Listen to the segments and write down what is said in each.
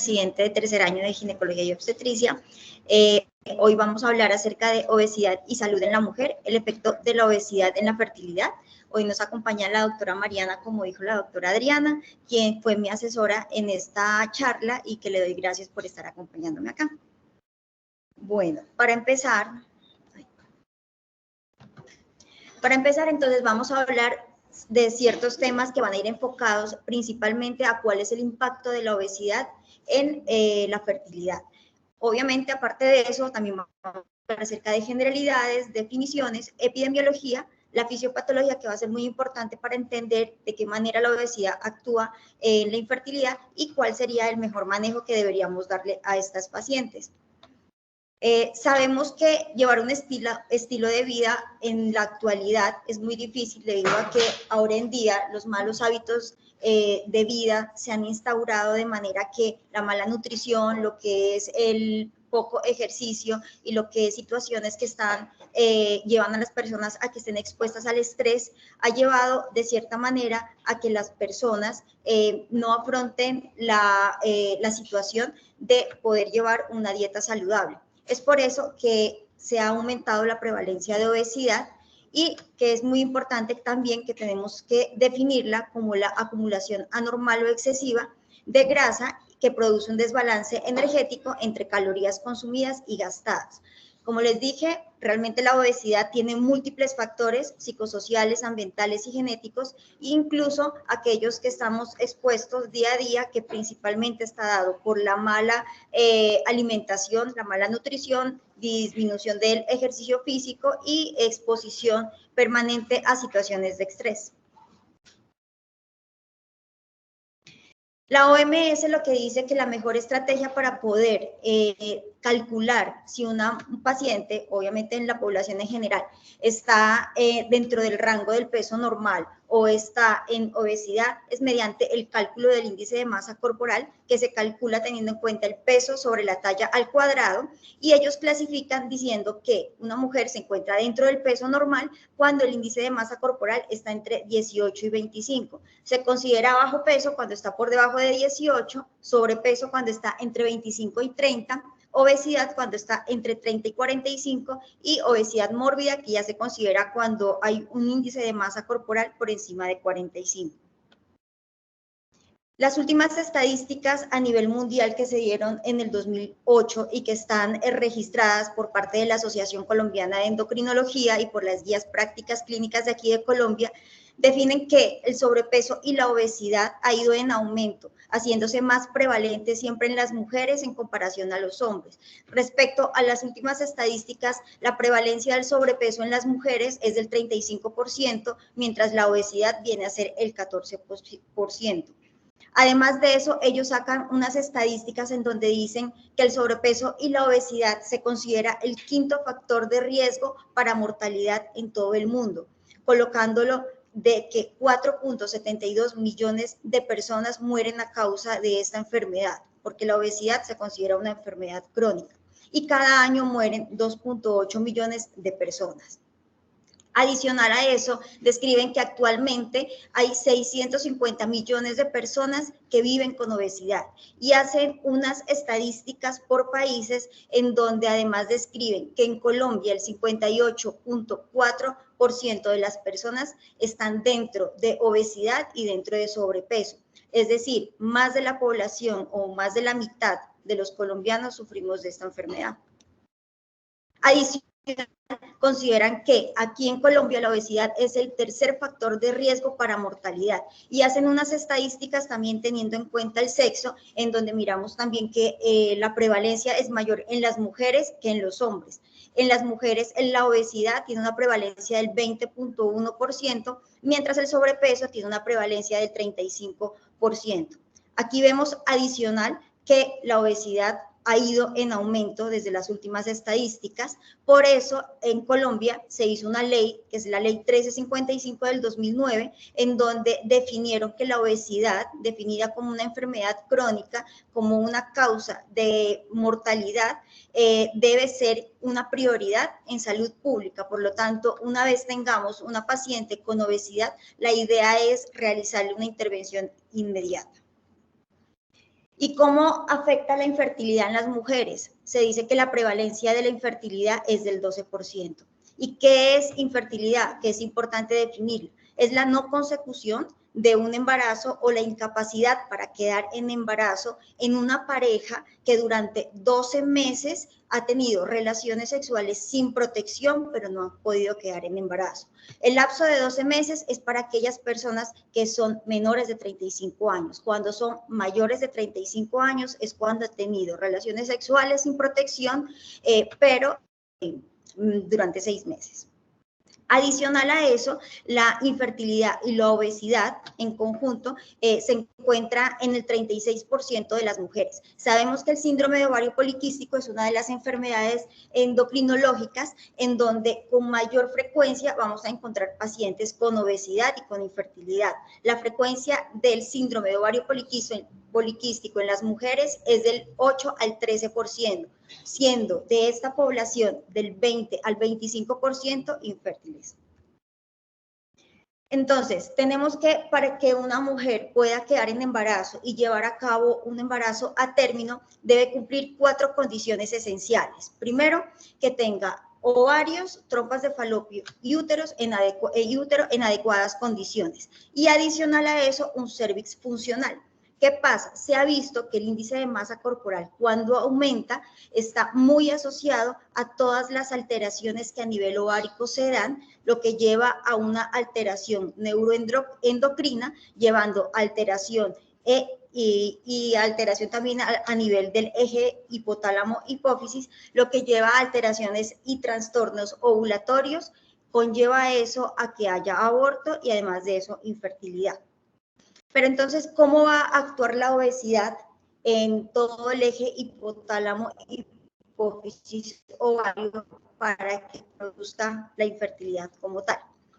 residente de tercer año de ginecología y obstetricia. Hoy vamos a hablar acerca de obesidad y salud en la mujer, el efecto de la obesidad en la fertilidad. Hoy nos acompaña la doctora Mariana, como dijo la doctora Adriana, quien fue mi asesora en esta charla y que le doy gracias por estar acompañándome acá. Bueno, para empezar entonces vamos a hablar de ciertos temas que van a ir enfocados principalmente a cuál es el impacto de la obesidad en la fertilidad. Obviamente, aparte de eso, también vamos a hablar acerca de generalidades, definiciones, epidemiología, la fisiopatología, que va a ser muy importante para entender de qué manera la obesidad actúa en la infertilidad y cuál sería el mejor manejo que deberíamos darle a estas pacientes. Sabemos que llevar un estilo de vida en la actualidad es muy difícil debido a que ahora en día los malos hábitos de vida se han instaurado de manera que la mala nutrición, lo que es el poco ejercicio y lo que es situaciones que están llevando a las personas a que estén expuestas al estrés, ha llevado de cierta manera a que las personas no afronten la situación de poder llevar una dieta saludable. Es por eso que se ha aumentado la prevalencia de obesidad y que es muy importante también que tenemos que definirla como la acumulación anormal o excesiva de grasa que produce un desbalance energético entre calorías consumidas y gastadas. Como les dije, realmente la obesidad tiene múltiples factores psicosociales, ambientales y genéticos, incluso aquellos que estamos expuestos día a día, que principalmente está dado por la mala alimentación, la mala nutrición, disminución del ejercicio físico y exposición permanente a situaciones de estrés. La OMS lo que dice que la mejor estrategia para poder calcular si un paciente, obviamente en la población en general, está dentro del rango del peso normal o está en obesidad, es mediante el cálculo del índice de masa corporal, que se calcula teniendo en cuenta el peso sobre la talla al cuadrado, y ellos clasifican diciendo que una mujer se encuentra dentro del peso normal cuando el índice de masa corporal está entre 18 y 25. Se considera bajo peso cuando está por debajo de 18, sobrepeso cuando está entre 25 y 30, obesidad cuando está entre 30 y 45 y obesidad mórbida, que ya se considera cuando hay un índice de masa corporal por encima de 45. Las últimas estadísticas a nivel mundial que se dieron en el 2008 y que están registradas por parte de la Asociación Colombiana de Endocrinología y por las guías prácticas clínicas de aquí de Colombia, definen que el sobrepeso y la obesidad ha ido en aumento, haciéndose más prevalente siempre en las mujeres en comparación a los hombres. Respecto a las últimas estadísticas, la prevalencia del sobrepeso en las mujeres es del 35%, mientras la obesidad viene a ser el 14%. Además de eso, ellos sacan unas estadísticas en donde dicen que el sobrepeso y la obesidad se considera el quinto factor de riesgo para mortalidad en todo el mundo, colocándolo de que 4.72 millones de personas mueren a causa de esta enfermedad, porque la obesidad se considera una enfermedad crónica, y cada año mueren 2.8 millones de personas. Adicional a eso, describen que actualmente hay 650 millones de personas que viven con obesidad y hacen unas estadísticas por países en donde además describen que en Colombia el 58.4% de las personas están dentro de obesidad y dentro de sobrepeso. Es decir, más de la población o más de la mitad de los colombianos sufrimos de esta enfermedad. Adicional, consideran que aquí en Colombia la obesidad es el tercer factor de riesgo para mortalidad y hacen unas estadísticas también teniendo en cuenta el sexo, en donde miramos también que la prevalencia es mayor en las mujeres que en los hombres. En las mujeres la obesidad tiene una prevalencia del 20.1%, mientras el sobrepeso tiene una prevalencia del 35%. Aquí vemos adicional que la obesidad ha ido en aumento desde las últimas estadísticas. Por eso en Colombia se hizo una ley, que es la ley 1355 del 2009, en donde definieron que la obesidad, definida como una enfermedad crónica, como una causa de mortalidad, debe ser una prioridad en salud pública. Por lo tanto, una vez tengamos una paciente con obesidad, la idea es realizarle una intervención inmediata. ¿Y cómo afecta la infertilidad en las mujeres? Se dice que la prevalencia de la infertilidad es del 12%. ¿Y qué es infertilidad? Que es importante definirlo. Es la no consecución de un embarazo o la incapacidad para quedar en embarazo en una pareja que durante 12 meses ha tenido relaciones sexuales sin protección, pero no ha podido quedar en embarazo. El lapso de 12 meses es para aquellas personas que son menores de 35 años. Cuando son mayores de 35 años es cuando han tenido relaciones sexuales sin protección, pero durante 6 meses. Adicional a eso, la infertilidad y la obesidad en conjunto se encuentra en el 36% de las mujeres. Sabemos que el síndrome de ovario poliquístico es una de las enfermedades endocrinológicas en donde con mayor frecuencia vamos a encontrar pacientes con obesidad y con infertilidad. La frecuencia del síndrome de ovario poliquístico en las mujeres es del 8 al 13%, siendo de esta población del 20 al 25% infértiles. Entonces, tenemos que, para que una mujer pueda quedar en embarazo y llevar a cabo un embarazo a término, debe cumplir 4 condiciones esenciales. Primero, que tenga ovarios, trompas de falopio y útero en adecuadas condiciones. Y adicional a eso, un cérvix funcional. ¿Qué pasa? Se ha visto que el índice de masa corporal, cuando aumenta, está muy asociado a todas las alteraciones que a nivel ovárico se dan, lo que lleva a una alteración neuroendocrina, llevando alteración y alteración también a nivel del eje hipotálamo-hipófisis, lo que lleva a alteraciones y trastornos ovulatorios, conlleva eso a que haya aborto y además de eso, infertilidad. Pero entonces, ¿cómo va a actuar la obesidad en todo el eje hipotálamo, hipófisis, ovario para que produzca la infertilidad como tal?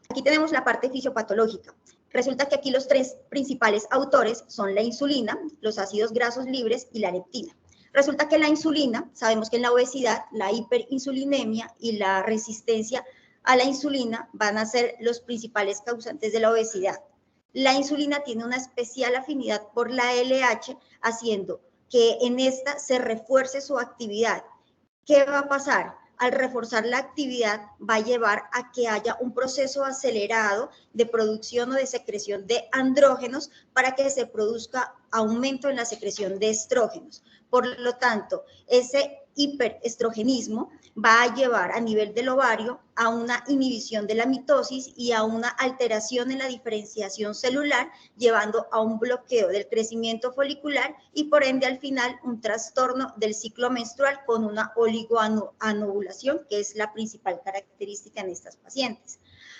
Aquí tenemos la parte fisiopatológica. Resulta que aquí los 3 principales autores son la insulina, los ácidos grasos libres y la leptina. Resulta que la insulina, sabemos que en la obesidad, la hiperinsulinemia y la resistencia a la insulina van a ser los principales causantes de la obesidad. La insulina tiene una especial afinidad por la LH, haciendo que en esta se refuerce su actividad. ¿Qué va a pasar? Al reforzar la actividad va a llevar a que haya un proceso acelerado de producción o de secreción de andrógenos para que se produzca aumento en la secreción de estrógenos. Por lo tanto, ese hiperestrogenismo va a llevar a nivel del ovario a una inhibición de la mitosis y a una alteración en la diferenciación celular, llevando a un bloqueo del crecimiento folicular y por ende al final un trastorno del ciclo menstrual con una oligoanovulación, que es la principal característica en estas pacientes.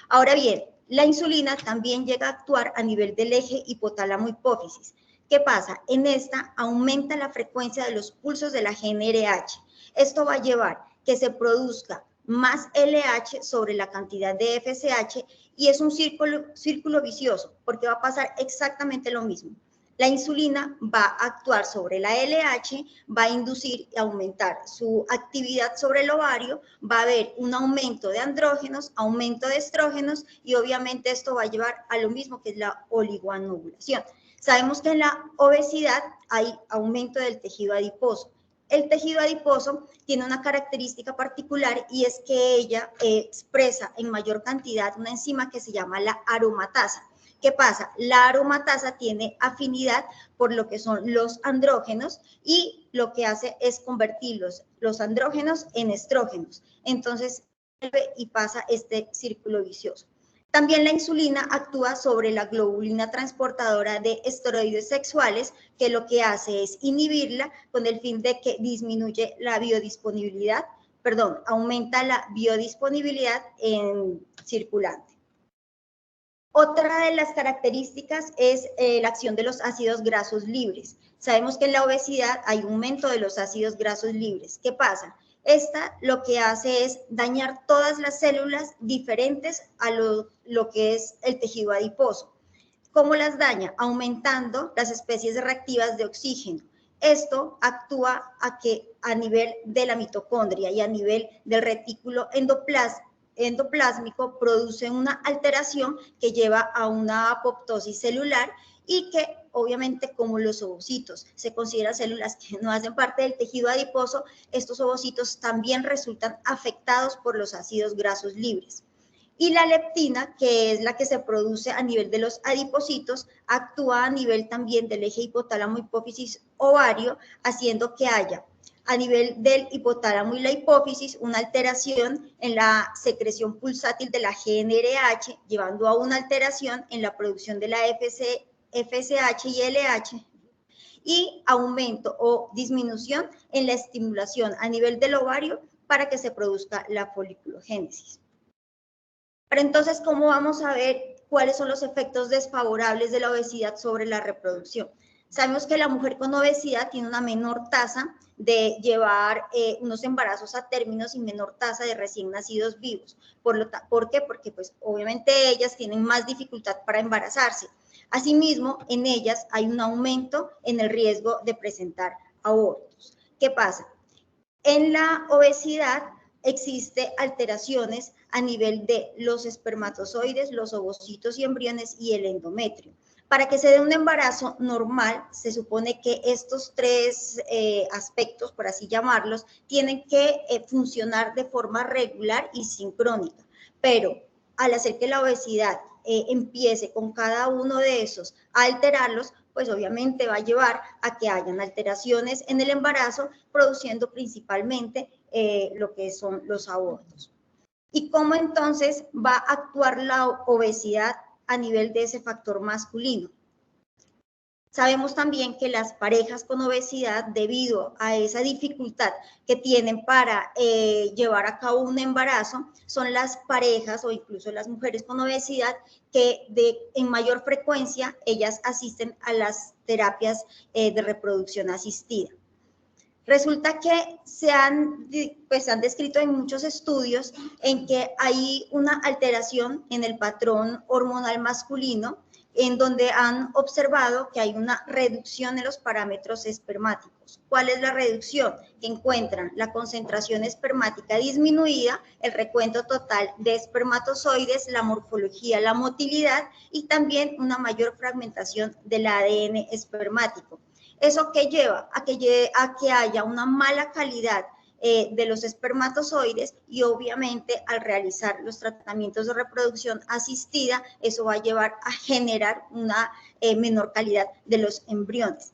Ahora bien, la insulina también llega a actuar a nivel del eje hipotálamo-hipófisis. ¿Qué pasa? En esta aumenta la frecuencia de los pulsos de la GnRH. Esto va a llevar que se produzca más LH sobre la cantidad de FSH y es un círculo vicioso porque va a pasar exactamente lo mismo. La insulina va a actuar sobre la LH, va a inducir y aumentar su actividad sobre el ovario, va a haber un aumento de andrógenos, aumento de estrógenos y obviamente esto va a llevar a lo mismo que es la oligoanovulación. Sabemos que en la obesidad hay aumento del tejido adiposo. El tejido adiposo tiene una característica particular y es que ella expresa en mayor cantidad una enzima que se llama la aromatasa. ¿Qué pasa? La aromatasa tiene afinidad por lo que son los andrógenos y lo que hace es convertir los andrógenos en estrógenos. Entonces, y pasa este círculo vicioso. También la insulina actúa sobre la globulina transportadora de esteroides sexuales, que lo que hace es inhibirla con el fin de que disminuye la biodisponibilidad, aumenta la biodisponibilidad en circulante. Otra de las características es la acción de los ácidos grasos libres. Sabemos que en la obesidad hay aumento de los ácidos grasos libres. ¿Qué pasa? Esta lo que hace es dañar todas las células diferentes a lo que es el tejido adiposo. ¿Cómo las daña? Aumentando las especies reactivas de oxígeno. Esto actúa a nivel de la mitocondria y a nivel del retículo endoplásmico produce una alteración que lleva a una apoptosis celular y que obviamente como los ovocitos se consideran células que no hacen parte del tejido adiposo, estos ovocitos también resultan afectados por los ácidos grasos libres. Y la leptina, que es la que se produce a nivel de los adipocitos, actúa a nivel también del eje hipotálamo hipófisis ovario, haciendo que haya a nivel del hipotálamo y la hipófisis una alteración en la secreción pulsátil de la GnRH, llevando a una alteración en la producción de la FSH y LH, y aumento o disminución en la estimulación a nivel del ovario para que se produzca la foliculogénesis. Pero entonces, ¿cómo vamos a ver cuáles son los efectos desfavorables de la obesidad sobre la reproducción? Sabemos que la mujer con obesidad tiene una menor tasa de llevar unos embarazos a términos y menor tasa de recién nacidos vivos. ¿Por qué? Porque pues obviamente ellas tienen más dificultad para embarazarse. Asimismo, en ellas hay un aumento en el riesgo de presentar abortos. ¿Qué pasa? En la obesidad existe alteraciones a nivel de los espermatozoides, los ovocitos y embriones y el endometrio. Para que se dé un embarazo normal, se supone que estos tres aspectos, por así llamarlos, tienen que funcionar de forma regular y sincrónica. Pero al hacer que la obesidad empiece con cada uno de esos a alterarlos, pues obviamente va a llevar a que hayan alteraciones en el embarazo, produciendo principalmente lo que son los abortos. ¿Y cómo entonces va a actuar la obesidad a nivel de ese factor masculino? Sabemos también que las parejas con obesidad, debido a esa dificultad que tienen para llevar a cabo un embarazo, son las parejas o incluso las mujeres con obesidad que en mayor frecuencia ellas asisten a las terapias de reproducción asistida. Resulta que se han descrito en muchos estudios en que hay una alteración en el patrón hormonal masculino, en donde han observado que hay una reducción en los parámetros espermáticos. ¿Cuál es la reducción? Que encuentran la concentración espermática disminuida, el recuento total de espermatozoides, la morfología, la motilidad y también una mayor fragmentación del ADN espermático. ¿Eso qué lleva? A que haya una mala calidad de los espermatozoides y obviamente al realizar los tratamientos de reproducción asistida, eso va a llevar a generar una menor calidad de los embriones.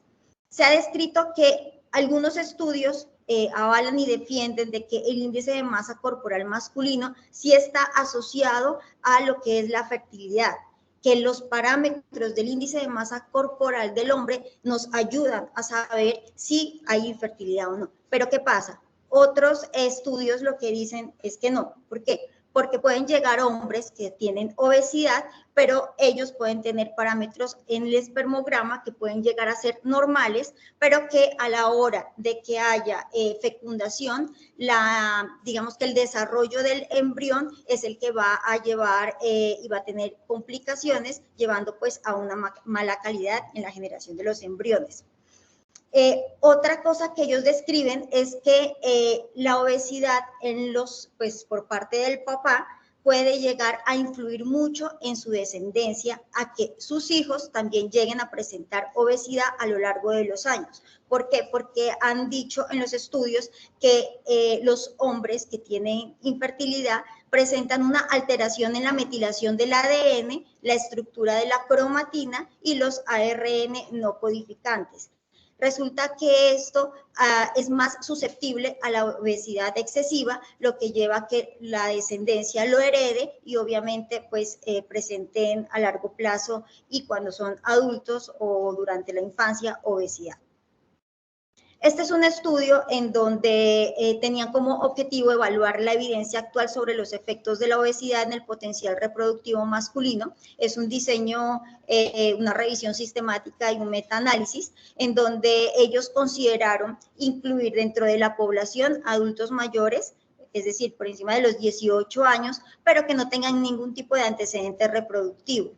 Se ha descrito que algunos estudios avalan y defienden de que el índice de masa corporal masculino sí está asociado a lo que es la fertilidad, que los parámetros del índice de masa corporal del hombre nos ayudan a saber si hay infertilidad o no. Pero ¿qué pasa? Otros estudios lo que dicen es que no. ¿Por qué? Porque pueden llegar hombres que tienen obesidad, pero ellos pueden tener parámetros en el espermograma que pueden llegar a ser normales, pero que a la hora de que haya fecundación, digamos que el desarrollo del embrión es el que va a llevar y va a tener complicaciones, llevando pues a una mala calidad en la generación de los embriones. Otra cosa que ellos describen es que la obesidad por parte del papá puede llegar a influir mucho en su descendencia, a que sus hijos también lleguen a presentar obesidad a lo largo de los años. ¿Por qué? Porque han dicho en los estudios que los hombres que tienen infertilidad presentan una alteración en la metilación del ADN, la estructura de la cromatina y los ARN no codificantes. Resulta que esto es más susceptible a la obesidad excesiva, lo que lleva a que la descendencia lo herede y obviamente pues presenten a largo plazo y cuando son adultos o durante la infancia obesidad. Este es un estudio en donde tenían como objetivo evaluar la evidencia actual sobre los efectos de la obesidad en el potencial reproductivo masculino. Es un diseño, una revisión sistemática y un metaanálisis en donde ellos consideraron incluir dentro de la población adultos mayores, es decir, por encima de los 18 años, pero que no tengan ningún tipo de antecedente reproductivo.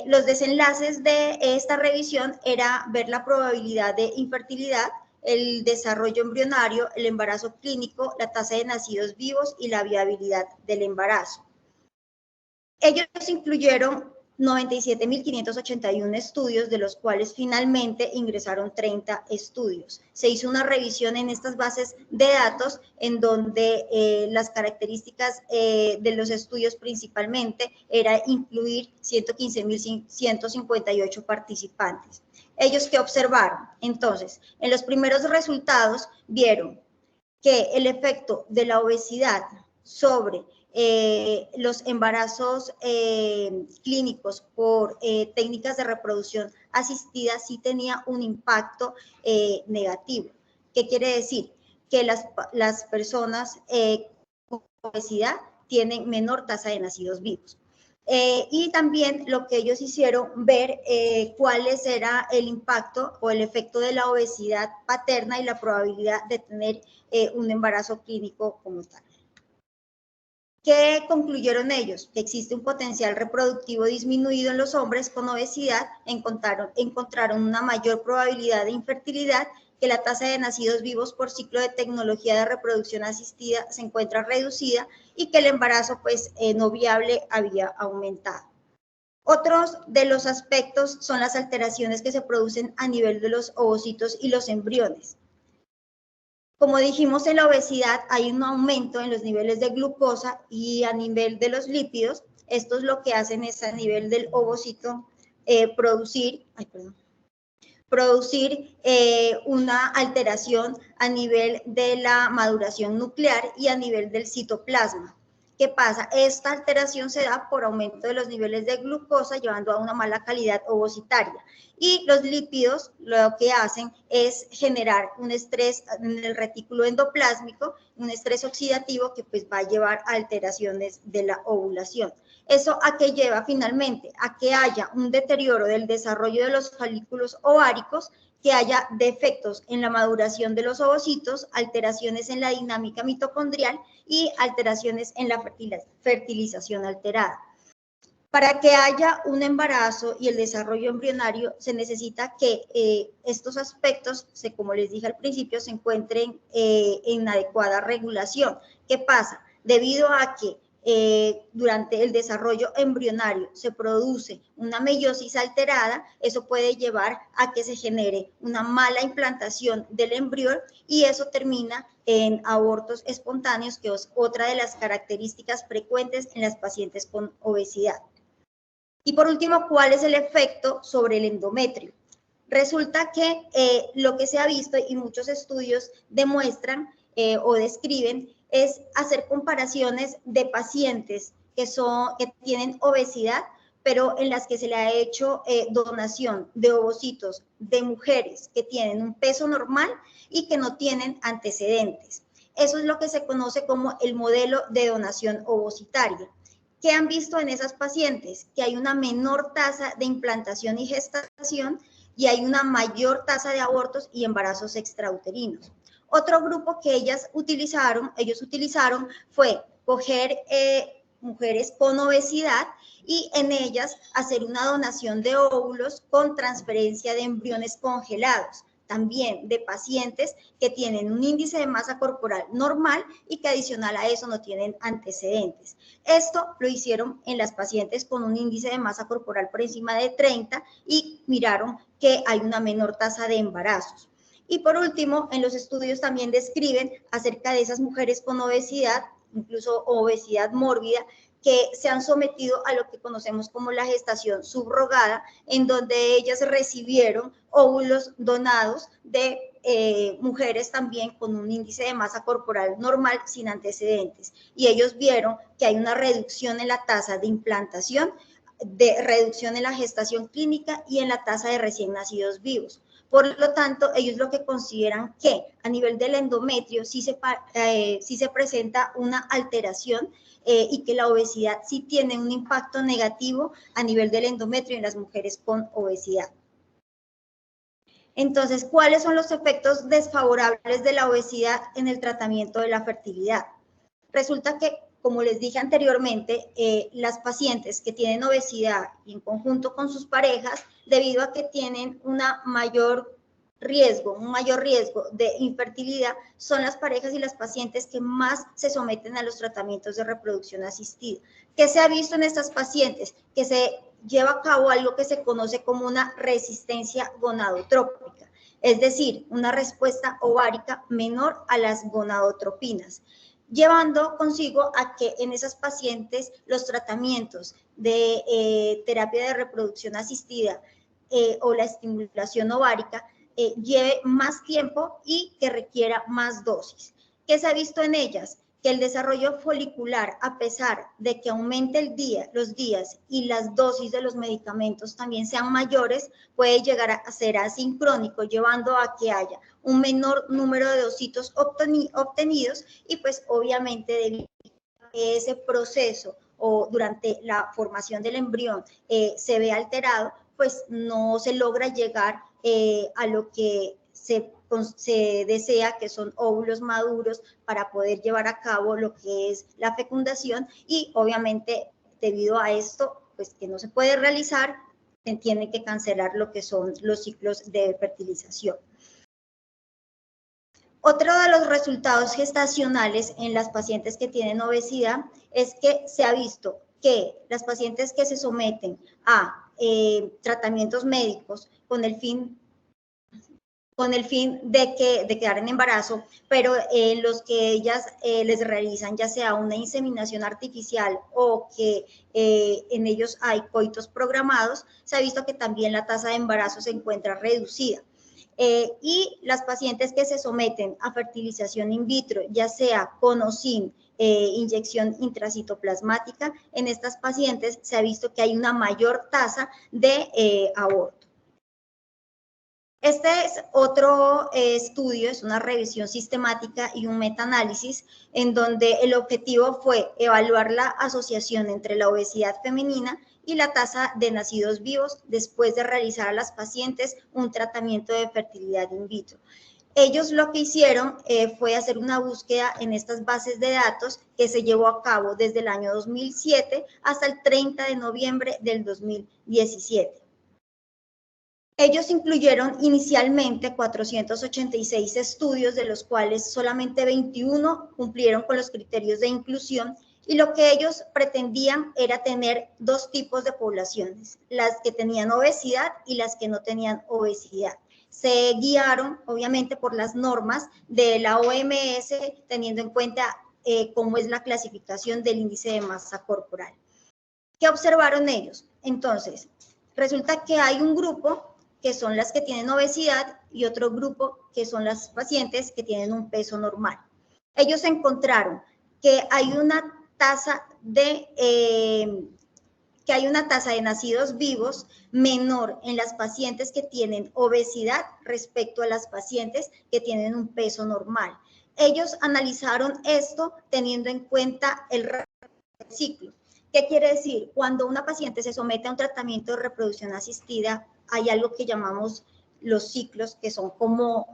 Los desenlaces de esta revisión era ver la probabilidad de infertilidad, el desarrollo embrionario, el embarazo clínico, la tasa de nacidos vivos y la viabilidad del embarazo. Ellos incluyeron 97.581 estudios, de los cuales finalmente ingresaron 30 estudios. Se hizo una revisión en estas bases de datos en donde las características de los estudios principalmente era incluir 115.158 participantes. ¿Ellos qué observaron? Entonces, en los primeros resultados vieron que el efecto de la obesidad sobre los embarazos clínicos por técnicas de reproducción asistida sí tenía un impacto negativo. ¿Qué quiere decir? Que las personas con obesidad tienen menor tasa de nacidos vivos. Y también lo que ellos hicieron ver cuál era el impacto o el efecto de la obesidad paterna y la probabilidad de tener un embarazo clínico como tal. ¿Qué concluyeron ellos? Que existe un potencial reproductivo disminuido en los hombres con obesidad, encontraron una mayor probabilidad de infertilidad, que la tasa de nacidos vivos por ciclo de tecnología de reproducción asistida se encuentra reducida y que el embarazo no viable había aumentado. Otros de los aspectos son las alteraciones que se producen a nivel de los ovocitos y los embriones. Como dijimos, en la obesidad hay un aumento en los niveles de glucosa y a nivel de los lípidos. Estos lo que hacen es a nivel del ovocito producir una alteración a nivel de la maduración nuclear y a nivel del citoplasma. ¿Qué pasa? Esta alteración se da por aumento de los niveles de glucosa, llevando a una mala calidad ovocitaria. Y los lípidos lo que hacen es generar un estrés en el retículo endoplásmico, un estrés oxidativo que va a llevar a alteraciones de la ovulación. ¿Eso a qué lleva finalmente? A que haya un deterioro del desarrollo de los folículos ováricos, que haya defectos en la maduración de los ovocitos, alteraciones en la dinámica mitocondrial y alteraciones en la fertilización alterada. Para que haya un embarazo y el desarrollo embrionario se necesita que estos aspectos, como les dije al principio, se encuentren en adecuada regulación. ¿Qué pasa? Debido a que durante el desarrollo embrionario se produce una meiosis alterada, eso puede llevar a que se genere una mala implantación del embrión y eso termina en abortos espontáneos, que es otra de las características frecuentes en las pacientes con obesidad. Y por último, ¿cuál es el efecto sobre el endometrio? Resulta que lo que se ha visto y muchos estudios demuestran o describen es hacer comparaciones de pacientes que tienen obesidad, pero en las que se le ha hecho donación de ovocitos de mujeres que tienen un peso normal y que no tienen antecedentes. Eso es lo que se conoce como el modelo de donación ovocitaria. ¿Qué han visto en esas pacientes? Que hay una menor tasa de implantación y gestación y hay una mayor tasa de abortos y embarazos extrauterinos. Otro grupo que ellos utilizaron fue coger mujeres con obesidad y en ellas hacer una donación de óvulos con transferencia de embriones congelados, también de pacientes que tienen un índice de masa corporal normal y que adicional a eso no tienen antecedentes. Esto lo hicieron en las pacientes con un índice de masa corporal por encima de 30 y miraron que hay una menor tasa de embarazos. Y por último, en los estudios también describen acerca de esas mujeres con obesidad, incluso obesidad mórbida, que se han sometido a lo que conocemos como la gestación subrogada, en donde ellas recibieron óvulos donados de mujeres también con un índice de masa corporal normal sin antecedentes. Y ellos vieron que hay una reducción en la tasa de implantación, de reducción en la gestación clínica y en la tasa de recién nacidos vivos. Por lo tanto, ellos lo que consideran que a nivel del endometrio sí se presenta una alteración y que la obesidad sí tiene un impacto negativo a nivel del endometrio en las mujeres con obesidad. Entonces, ¿cuáles son los efectos desfavorables de la obesidad en el tratamiento de la fertilidad? Resulta que, como les dije anteriormente, las pacientes que tienen obesidad y en conjunto con sus parejas, debido a que tienen un mayor riesgo de infertilidad, son las parejas y las pacientes que más se someten a los tratamientos de reproducción asistida. ¿Qué se ha visto en estas pacientes? Que se lleva a cabo algo que se conoce como una resistencia gonadotrópica, es decir, una respuesta ovárica menor a las gonadotropinas, llevando consigo a que en esas pacientes los tratamientos de terapia de reproducción asistida o la estimulación ovárica lleve más tiempo y que requiera más dosis. ¿Qué se ha visto en ellas? Que el desarrollo folicular, a pesar de que aumente los días y las dosis de los medicamentos también sean mayores, puede llegar a ser asincrónico, llevando a que haya un menor número de ositos obtenidos y pues obviamente debido a que ese proceso o durante la formación del embrión se ve alterado, pues no se logra llegar a lo que se desea, que son óvulos maduros, para poder llevar a cabo lo que es la fecundación y obviamente debido a esto, pues que no se puede realizar, se tiene que cancelar lo que son los ciclos de fertilización. Otro de los resultados gestacionales en las pacientes que tienen obesidad es que se ha visto que las pacientes que se someten a tratamientos médicos con el fin de quedar en embarazo, pero los que ellas les realizan ya sea una inseminación artificial o que en ellos hay coitos programados, se ha visto que también la tasa de embarazo se encuentra reducida. Y las pacientes que se someten a fertilización in vitro, ya sea con o sin inyección intracitoplasmática, en estas pacientes se ha visto que hay una mayor tasa de aborto. Este es otro estudio, es una revisión sistemática y un metaanálisis en donde el objetivo fue evaluar la asociación entre la obesidad femenina y la tasa de nacidos vivos después de realizar a las pacientes un tratamiento de fertilidad in vitro. Ellos lo que hicieron fue hacer una búsqueda en estas bases de datos que se llevó a cabo desde el año 2007 hasta el 30 de noviembre del 2017. Ellos incluyeron inicialmente 486 estudios, de los cuales solamente 21 cumplieron con los criterios de inclusión, y lo que ellos pretendían era tener dos tipos de poblaciones, las que tenían obesidad y las que no tenían obesidad. Se guiaron, obviamente, por las normas de la OMS, teniendo en cuenta cómo es la clasificación del índice de masa corporal. ¿Qué observaron ellos? Entonces, resulta que hay un grupo que son las que tienen obesidad y otro grupo que son las pacientes que tienen un peso normal. Ellos encontraron que hay una tasa de nacidos vivos menor en las pacientes que tienen obesidad respecto a las pacientes que tienen un peso normal. Ellos analizaron esto teniendo en cuenta el ciclo. ¿Qué quiere decir? Cuando una paciente se somete a un tratamiento de reproducción asistida, hay algo que llamamos los ciclos, que son como,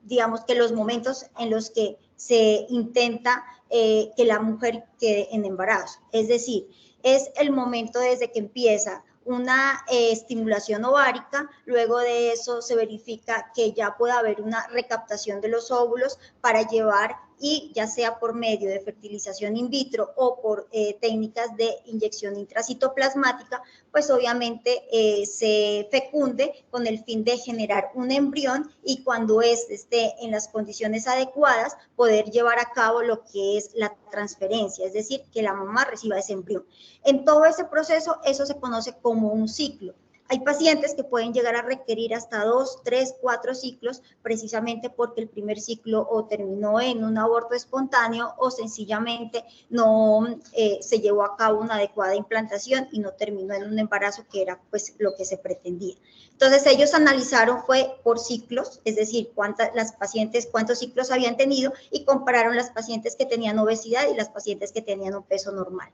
digamos que los momentos en los que se intenta que la mujer quede en embarazo. Es decir, es el momento desde que empieza una estimulación ovárica, luego de eso se verifica que ya puede haber una recaptación de los óvulos para llevar, y ya sea por medio de fertilización in vitro o por técnicas de inyección intracitoplasmática, pues obviamente se fecunde con el fin de generar un embrión y cuando éste esté en las condiciones adecuadas, poder llevar a cabo lo que es la transferencia, es decir, que la mamá reciba ese embrión. En todo ese proceso, eso se conoce como un ciclo. Hay pacientes que pueden llegar a requerir hasta 2, 3, 4 ciclos, precisamente porque el primer ciclo o terminó en un aborto espontáneo o sencillamente no se llevó a cabo una adecuada implantación y no terminó en un embarazo, que era pues lo que se pretendía. Entonces ellos analizaron fue por ciclos, es decir, cuántos ciclos habían tenido, y compararon las pacientes que tenían obesidad y las pacientes que tenían un peso normal.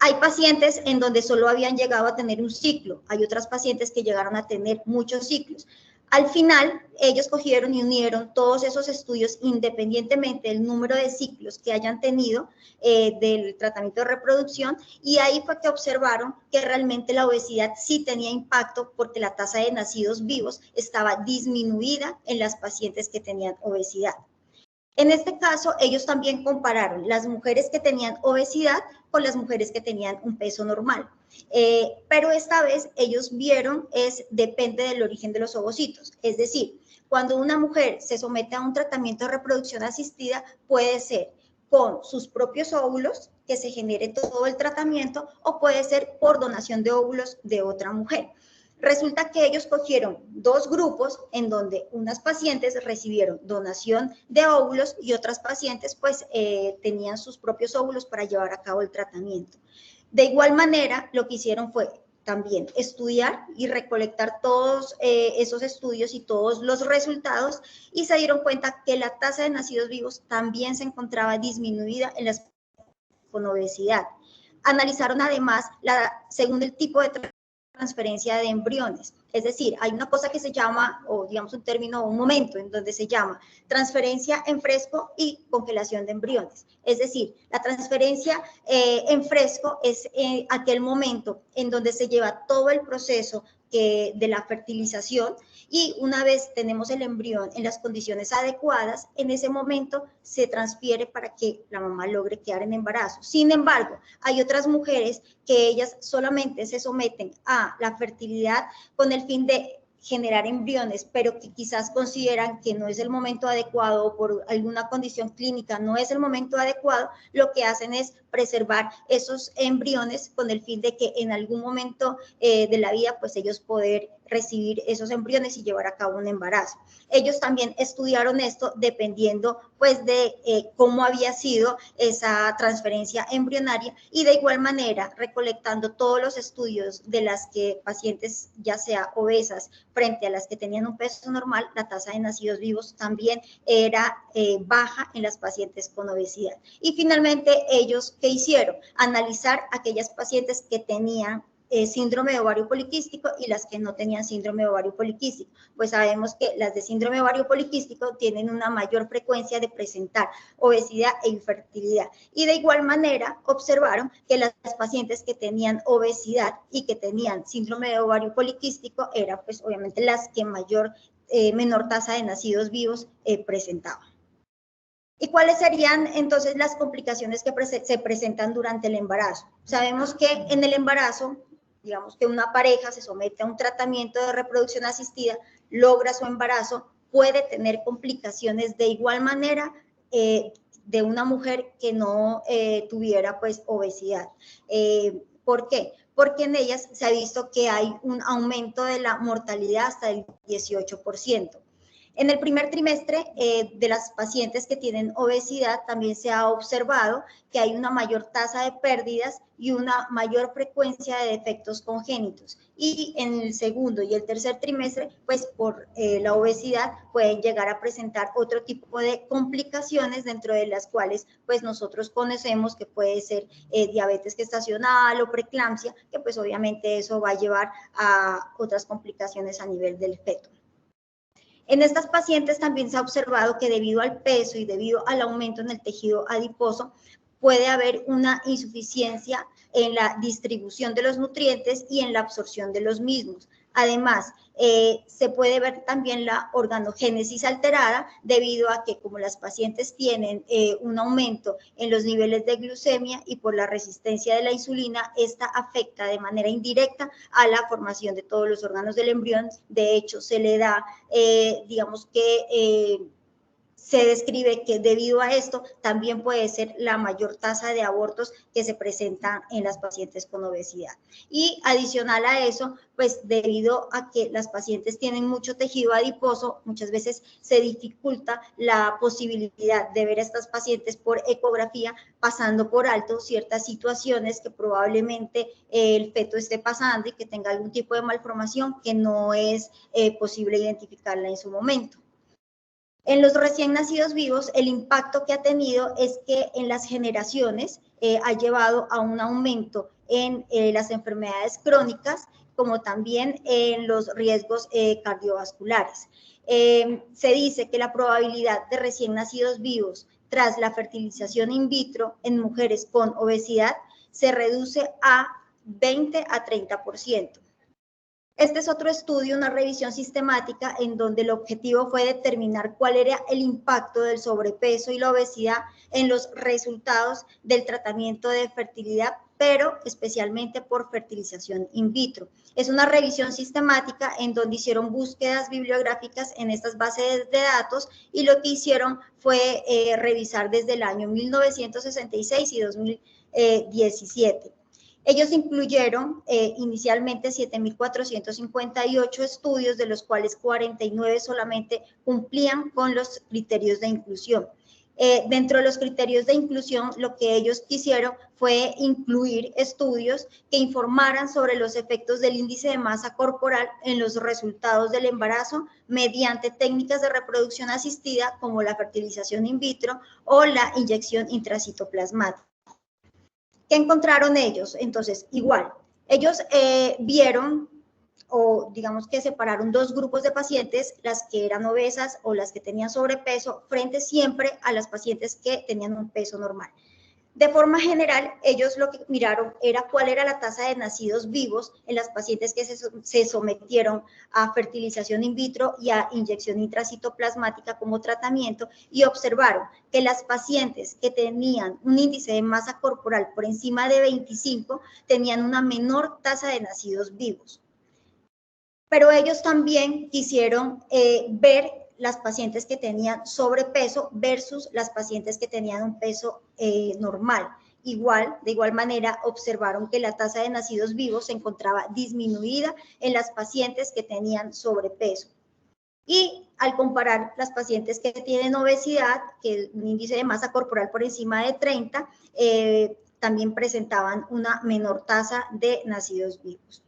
Hay pacientes en donde solo habían llegado a tener un ciclo, hay otras pacientes que llegaron a tener muchos ciclos. Al final, ellos cogieron y unieron todos esos estudios independientemente del número de ciclos que hayan tenido del tratamiento de reproducción, y ahí fue que observaron que realmente la obesidad sí tenía impacto porque la tasa de nacidos vivos estaba disminuida en las pacientes que tenían obesidad. En este caso, ellos también compararon las mujeres que tenían obesidad con las mujeres que tenían un peso normal. Pero esta vez ellos vieron depende del origen de los ovocitos, es decir, cuando una mujer se somete a un tratamiento de reproducción asistida, puede ser con sus propios óvulos, que se genere todo el tratamiento, o puede ser por donación de óvulos de otra mujer. Resulta que ellos cogieron dos grupos en donde unas pacientes recibieron donación de óvulos y otras pacientes pues tenían sus propios óvulos para llevar a cabo el tratamiento. De igual manera, lo que hicieron fue también estudiar y recolectar todos esos estudios y todos los resultados, y se dieron cuenta que la tasa de nacidos vivos también se encontraba disminuida en las con obesidad. Analizaron además según el tipo de transferencia de embriones. Es decir, hay una cosa que se llama, o digamos un término, un momento en donde se llama transferencia en fresco y congelación de embriones. Es decir, la transferencia en fresco es aquel momento en donde se lleva todo el proceso de la fertilización, y una vez tenemos el embrión en las condiciones adecuadas, en ese momento se transfiere para que la mamá logre quedar en embarazo. Sin embargo, hay otras mujeres que ellas solamente se someten a la fertilidad con el fin de generar embriones, pero que quizás consideran que no es el momento adecuado o por alguna condición clínica no es el momento adecuado, lo que hacen es preservar esos embriones con el fin de que en algún momento de la vida pues ellos poder recibir esos embriones y llevar a cabo un embarazo. Ellos también estudiaron esto dependiendo pues de cómo había sido esa transferencia embrionaria, y de igual manera recolectando todos los estudios de las que pacientes ya sea obesas frente a las que tenían un peso normal, la tasa de nacidos vivos también era baja en las pacientes con obesidad. Y finalmente ellos, ¿qué hicieron? Analizar aquellas pacientes que tenían síndrome de ovario poliquístico y las que no tenían síndrome de ovario poliquístico. Pues sabemos que las de síndrome de ovario poliquístico tienen una mayor frecuencia de presentar obesidad e infertilidad. Y de igual manera observaron que las pacientes que tenían obesidad y que tenían síndrome de ovario poliquístico eran pues obviamente las que menor tasa de nacidos vivos presentaban. ¿Y cuáles serían entonces las complicaciones que se presentan durante el embarazo? Sabemos que en el embarazo, digamos que una pareja se somete a un tratamiento de reproducción asistida, logra su embarazo, puede tener complicaciones de igual manera de una mujer que no tuviera pues obesidad. ¿Por qué? Porque en ellas se ha visto que hay un aumento de la mortalidad hasta el 18%. En el primer trimestre de las pacientes que tienen obesidad también se ha observado que hay una mayor tasa de pérdidas y una mayor frecuencia de defectos congénitos. Y en el segundo y el tercer trimestre, pues por la obesidad pueden llegar a presentar otro tipo de complicaciones, dentro de las cuales pues nosotros conocemos que puede ser diabetes gestacional o preeclampsia, que pues obviamente eso va a llevar a otras complicaciones a nivel del feto. En estas pacientes también se ha observado que debido al peso y debido al aumento en el tejido adiposo, puede haber una insuficiencia en la distribución de los nutrientes y en la absorción de los mismos. Además, se puede ver también la organogénesis alterada debido a que como las pacientes tienen un aumento en los niveles de glucemia y por la resistencia de la insulina, esta afecta de manera indirecta a la formación de todos los órganos del embrión. De hecho, se le da, digamos que se describe que debido a esto también puede ser la mayor tasa de abortos que se presentan en las pacientes con obesidad. Y adicional a eso, pues debido a que las pacientes tienen mucho tejido adiposo, muchas veces se dificulta la posibilidad de ver a estas pacientes por ecografía, pasando por alto ciertas situaciones que probablemente el feto esté pasando y que tenga algún tipo de malformación que no es posible identificarla en su momento. En los recién nacidos vivos, el impacto que ha tenido es que en las generaciones ha llevado a un aumento en las enfermedades crónicas, como también en los riesgos cardiovasculares. Se dice que la probabilidad de recién nacidos vivos tras la fertilización in vitro en mujeres con obesidad se reduce a 20 a 30%. Este es otro estudio, una revisión sistemática en donde el objetivo fue determinar cuál era el impacto del sobrepeso y la obesidad en los resultados del tratamiento de fertilidad pero especialmente por fertilización in vitro. Es una revisión sistemática en donde hicieron búsquedas bibliográficas en estas bases de datos y lo que hicieron fue revisar desde el año 1966 y 2017. Ellos incluyeron inicialmente 7.458 estudios, de los cuales 49 solamente cumplían con los criterios de inclusión. Dentro de los criterios de inclusión, lo que ellos quisieron fue incluir estudios que informaran sobre los efectos del índice de masa corporal en los resultados del embarazo mediante técnicas de reproducción asistida como la fertilización in vitro o la inyección intracitoplasmática. ¿Qué encontraron ellos? Entonces, igual, ellos vieron, o digamos que separaron dos grupos de pacientes, las que eran obesas o las que tenían sobrepeso, frente siempre a las pacientes que tenían un peso normal. De forma general, ellos lo que miraron era cuál era la tasa de nacidos vivos en las pacientes que se sometieron a fertilización in vitro y a inyección intracitoplasmática como tratamiento, y observaron que las pacientes que tenían un índice de masa corporal por encima de 25 tenían una menor tasa de nacidos vivos. Pero ellos también quisieron ver las pacientes que tenían sobrepeso versus las pacientes que tenían un peso normal. De igual manera, observaron que la tasa de nacidos vivos se encontraba disminuida en las pacientes que tenían sobrepeso. Y al comparar las pacientes que tienen obesidad, que es un índice de masa corporal por encima de 30, también presentaban una menor tasa de nacidos vivos.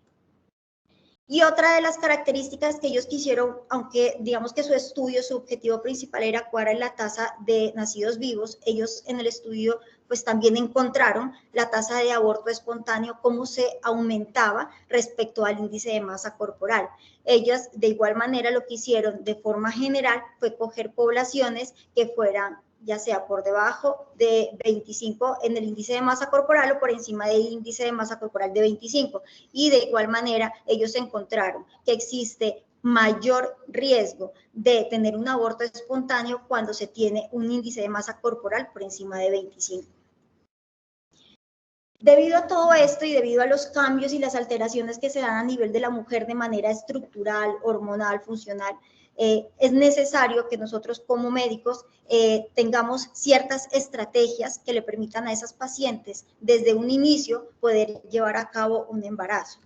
Y otra de las características que ellos quisieron, aunque digamos que su estudio, su objetivo principal era cuál era la tasa de nacidos vivos, ellos en el estudio pues también encontraron la tasa de aborto espontáneo, cómo se aumentaba respecto al índice de masa corporal. Ellas de igual manera lo que hicieron de forma general fue coger poblaciones que fueran ya sea por debajo de 25 en el índice de masa corporal o por encima del índice de masa corporal de 25. Y de igual manera, ellos encontraron que existe mayor riesgo de tener un aborto espontáneo cuando se tiene un índice de masa corporal por encima de 25. Debido a todo esto y debido a los cambios y las alteraciones que se dan a nivel de la mujer de manera estructural, hormonal, funcional, es necesario que nosotros como médicos tengamos ciertas estrategias que le permitan a esas pacientes desde un inicio poder llevar a cabo un embarazo.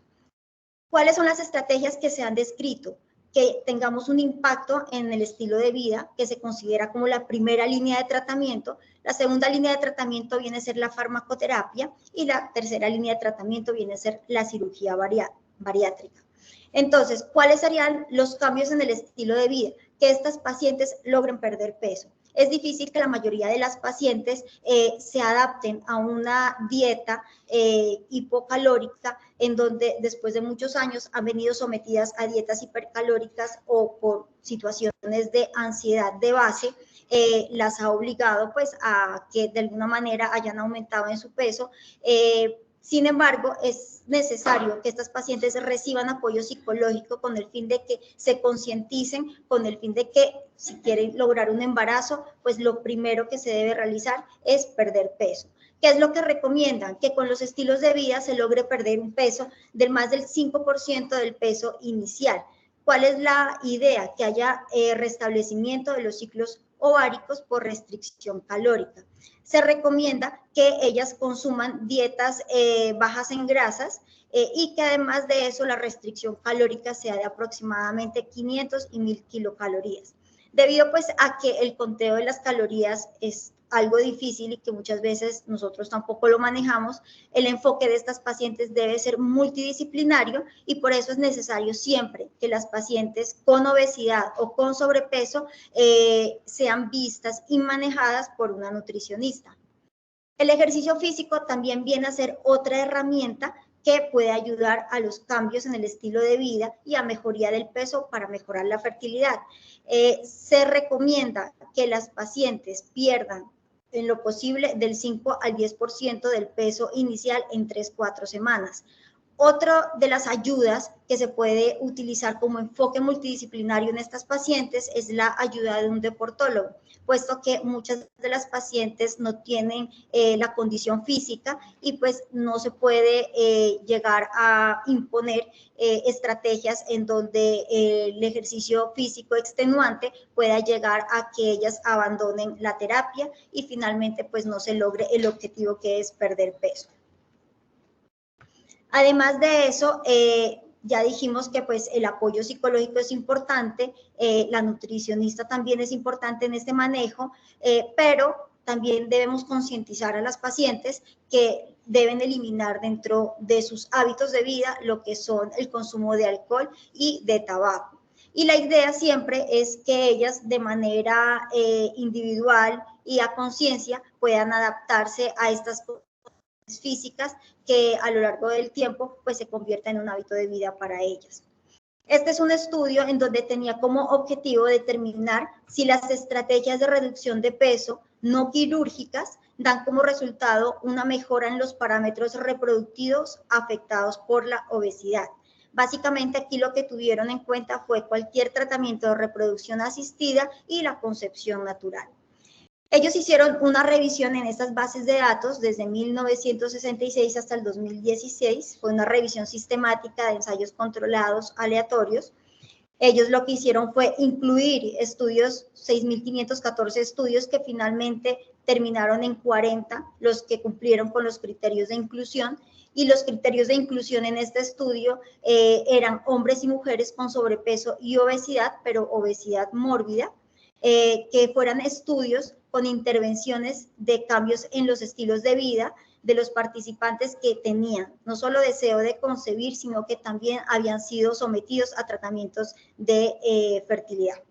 ¿Cuáles son las estrategias que se han descrito? Que tengamos un impacto en el estilo de vida, que se considera como la primera línea de tratamiento. La segunda línea de tratamiento viene a ser la farmacoterapia y la tercera línea de tratamiento viene a ser la cirugía bariátrica. Entonces, ¿cuáles serían los cambios en el estilo de vida? Que estas pacientes logren perder peso. Es difícil que la mayoría de las pacientes se adapten a una dieta hipocalórica, en donde después de muchos años han venido sometidas a dietas hipercalóricas o por situaciones de ansiedad de base, las ha obligado pues a que de alguna manera hayan aumentado en su peso. Sin embargo, es necesario que estas pacientes reciban apoyo psicológico con el fin de que se concienticen, con el fin de que si quieren lograr un embarazo, pues lo primero que se debe realizar es perder peso. ¿Qué es lo que recomiendan? Que con los estilos de vida se logre perder un peso del más del 5% del peso inicial. ¿Cuál es la idea? Que haya restablecimiento de los ciclos ováricos por restricción calórica. Se recomienda que ellas consuman dietas bajas en grasas y que además de eso la restricción calórica sea de aproximadamente 500 y 1000 kilocalorías. Debido pues a que el conteo de las calorías es algo difícil y que muchas veces nosotros tampoco lo manejamos, el enfoque de estas pacientes debe ser multidisciplinario y por eso es necesario siempre que las pacientes con obesidad o con sobrepeso sean vistas y manejadas por una nutricionista. El ejercicio físico también viene a ser otra herramienta que puede ayudar a los cambios en el estilo de vida y a mejoría del peso para mejorar la fertilidad. Se recomienda que las pacientes pierdan en lo posible del 5 al 10% del peso inicial en 3-4 semanas. Otra de las ayudas que se puede utilizar como enfoque multidisciplinario en estas pacientes es la ayuda de un deportólogo, puesto que muchas de las pacientes no tienen la condición física y pues no se puede llegar a imponer estrategias en donde el ejercicio físico extenuante pueda llegar a que ellas abandonen la terapia y finalmente pues no se logre el objetivo que es perder peso. Además de eso, ya dijimos que pues el apoyo psicológico es importante, la nutricionista también es importante en este manejo, pero también debemos concientizar a las pacientes que deben eliminar dentro de sus hábitos de vida lo que son el consumo de alcohol y de tabaco. Y la idea siempre es que ellas de manera individual y a conciencia puedan adaptarse a estas físicas que a lo largo del tiempo pues se convierta en un hábito de vida para ellas. Este es un estudio en donde tenía como objetivo determinar si las estrategias de reducción de peso no quirúrgicas dan como resultado una mejora en los parámetros reproductivos afectados por la obesidad. Básicamente aquí lo que tuvieron en cuenta fue cualquier tratamiento de reproducción asistida y la concepción natural. Ellos hicieron una revisión en estas bases de datos desde 1966 hasta el 2016. Fue una revisión sistemática de ensayos controlados aleatorios. Ellos lo que hicieron fue incluir estudios, 6.514 estudios que finalmente terminaron en 40, los que cumplieron con los criterios de inclusión. Y los criterios de inclusión en este estudio eran hombres y mujeres con sobrepeso y obesidad, pero obesidad mórbida, que fueran estudios con intervenciones de cambios en los estilos de vida de los participantes que tenían no solo deseo de concebir, sino que también habían sido sometidos a tratamientos de fertilidad.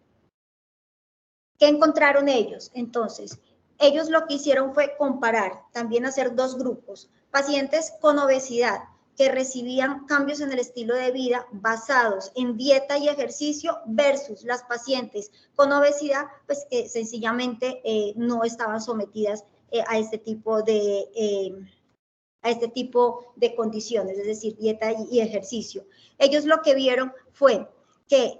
¿Qué encontraron ellos? Entonces, ellos lo que hicieron fue comparar, también hacer dos grupos, pacientes con obesidad que recibían cambios en el estilo de vida basados en dieta y ejercicio versus las pacientes con obesidad, pues que sencillamente no estaban sometidas a este tipo de condiciones, es decir, dieta y ejercicio. Ellos lo que vieron fue que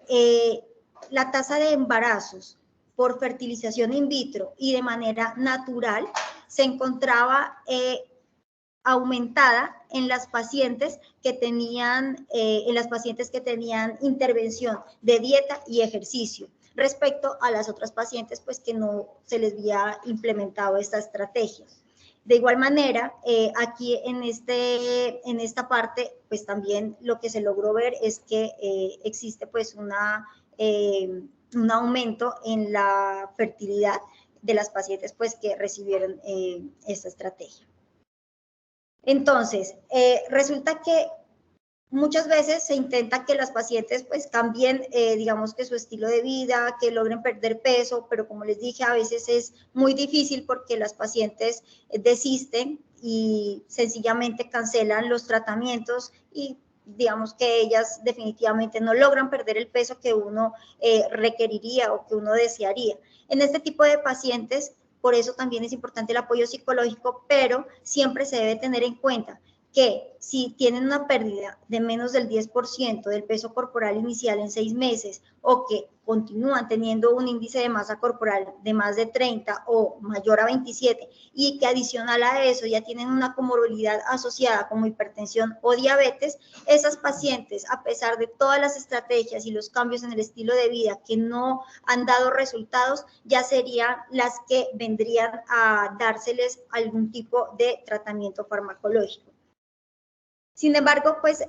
la tasa de embarazos por fertilización in vitro y de manera natural se encontraba aumentada en las pacientes que tenían intervención de dieta y ejercicio respecto a las otras pacientes pues que no se les había implementado esta estrategia. De igual manera, aquí en esta parte, pues también lo que se logró ver es que existe pues un aumento en la fertilidad de las pacientes pues que recibieron esta estrategia. Entonces, resulta que muchas veces se intenta que las pacientes pues cambien, digamos que su estilo de vida, que logren perder peso, pero como les dije, a veces es muy difícil porque las pacientes desisten y sencillamente cancelan los tratamientos y digamos que ellas definitivamente no logran perder el peso que uno requeriría o que uno desearía. En este tipo de pacientes, por eso también es importante el apoyo psicológico, pero siempre se debe tener en cuenta que si tienen una pérdida de menos del 10% del peso corporal inicial en 6 meses o que continúan teniendo un índice de masa corporal de más de 30 o mayor a 27 y que adicional a eso ya tienen una comorbilidad asociada como hipertensión o diabetes, esas pacientes, a pesar de todas las estrategias y los cambios en el estilo de vida que no han dado resultados, ya serían las que vendrían a dárseles algún tipo de tratamiento farmacológico. Sin embargo, pues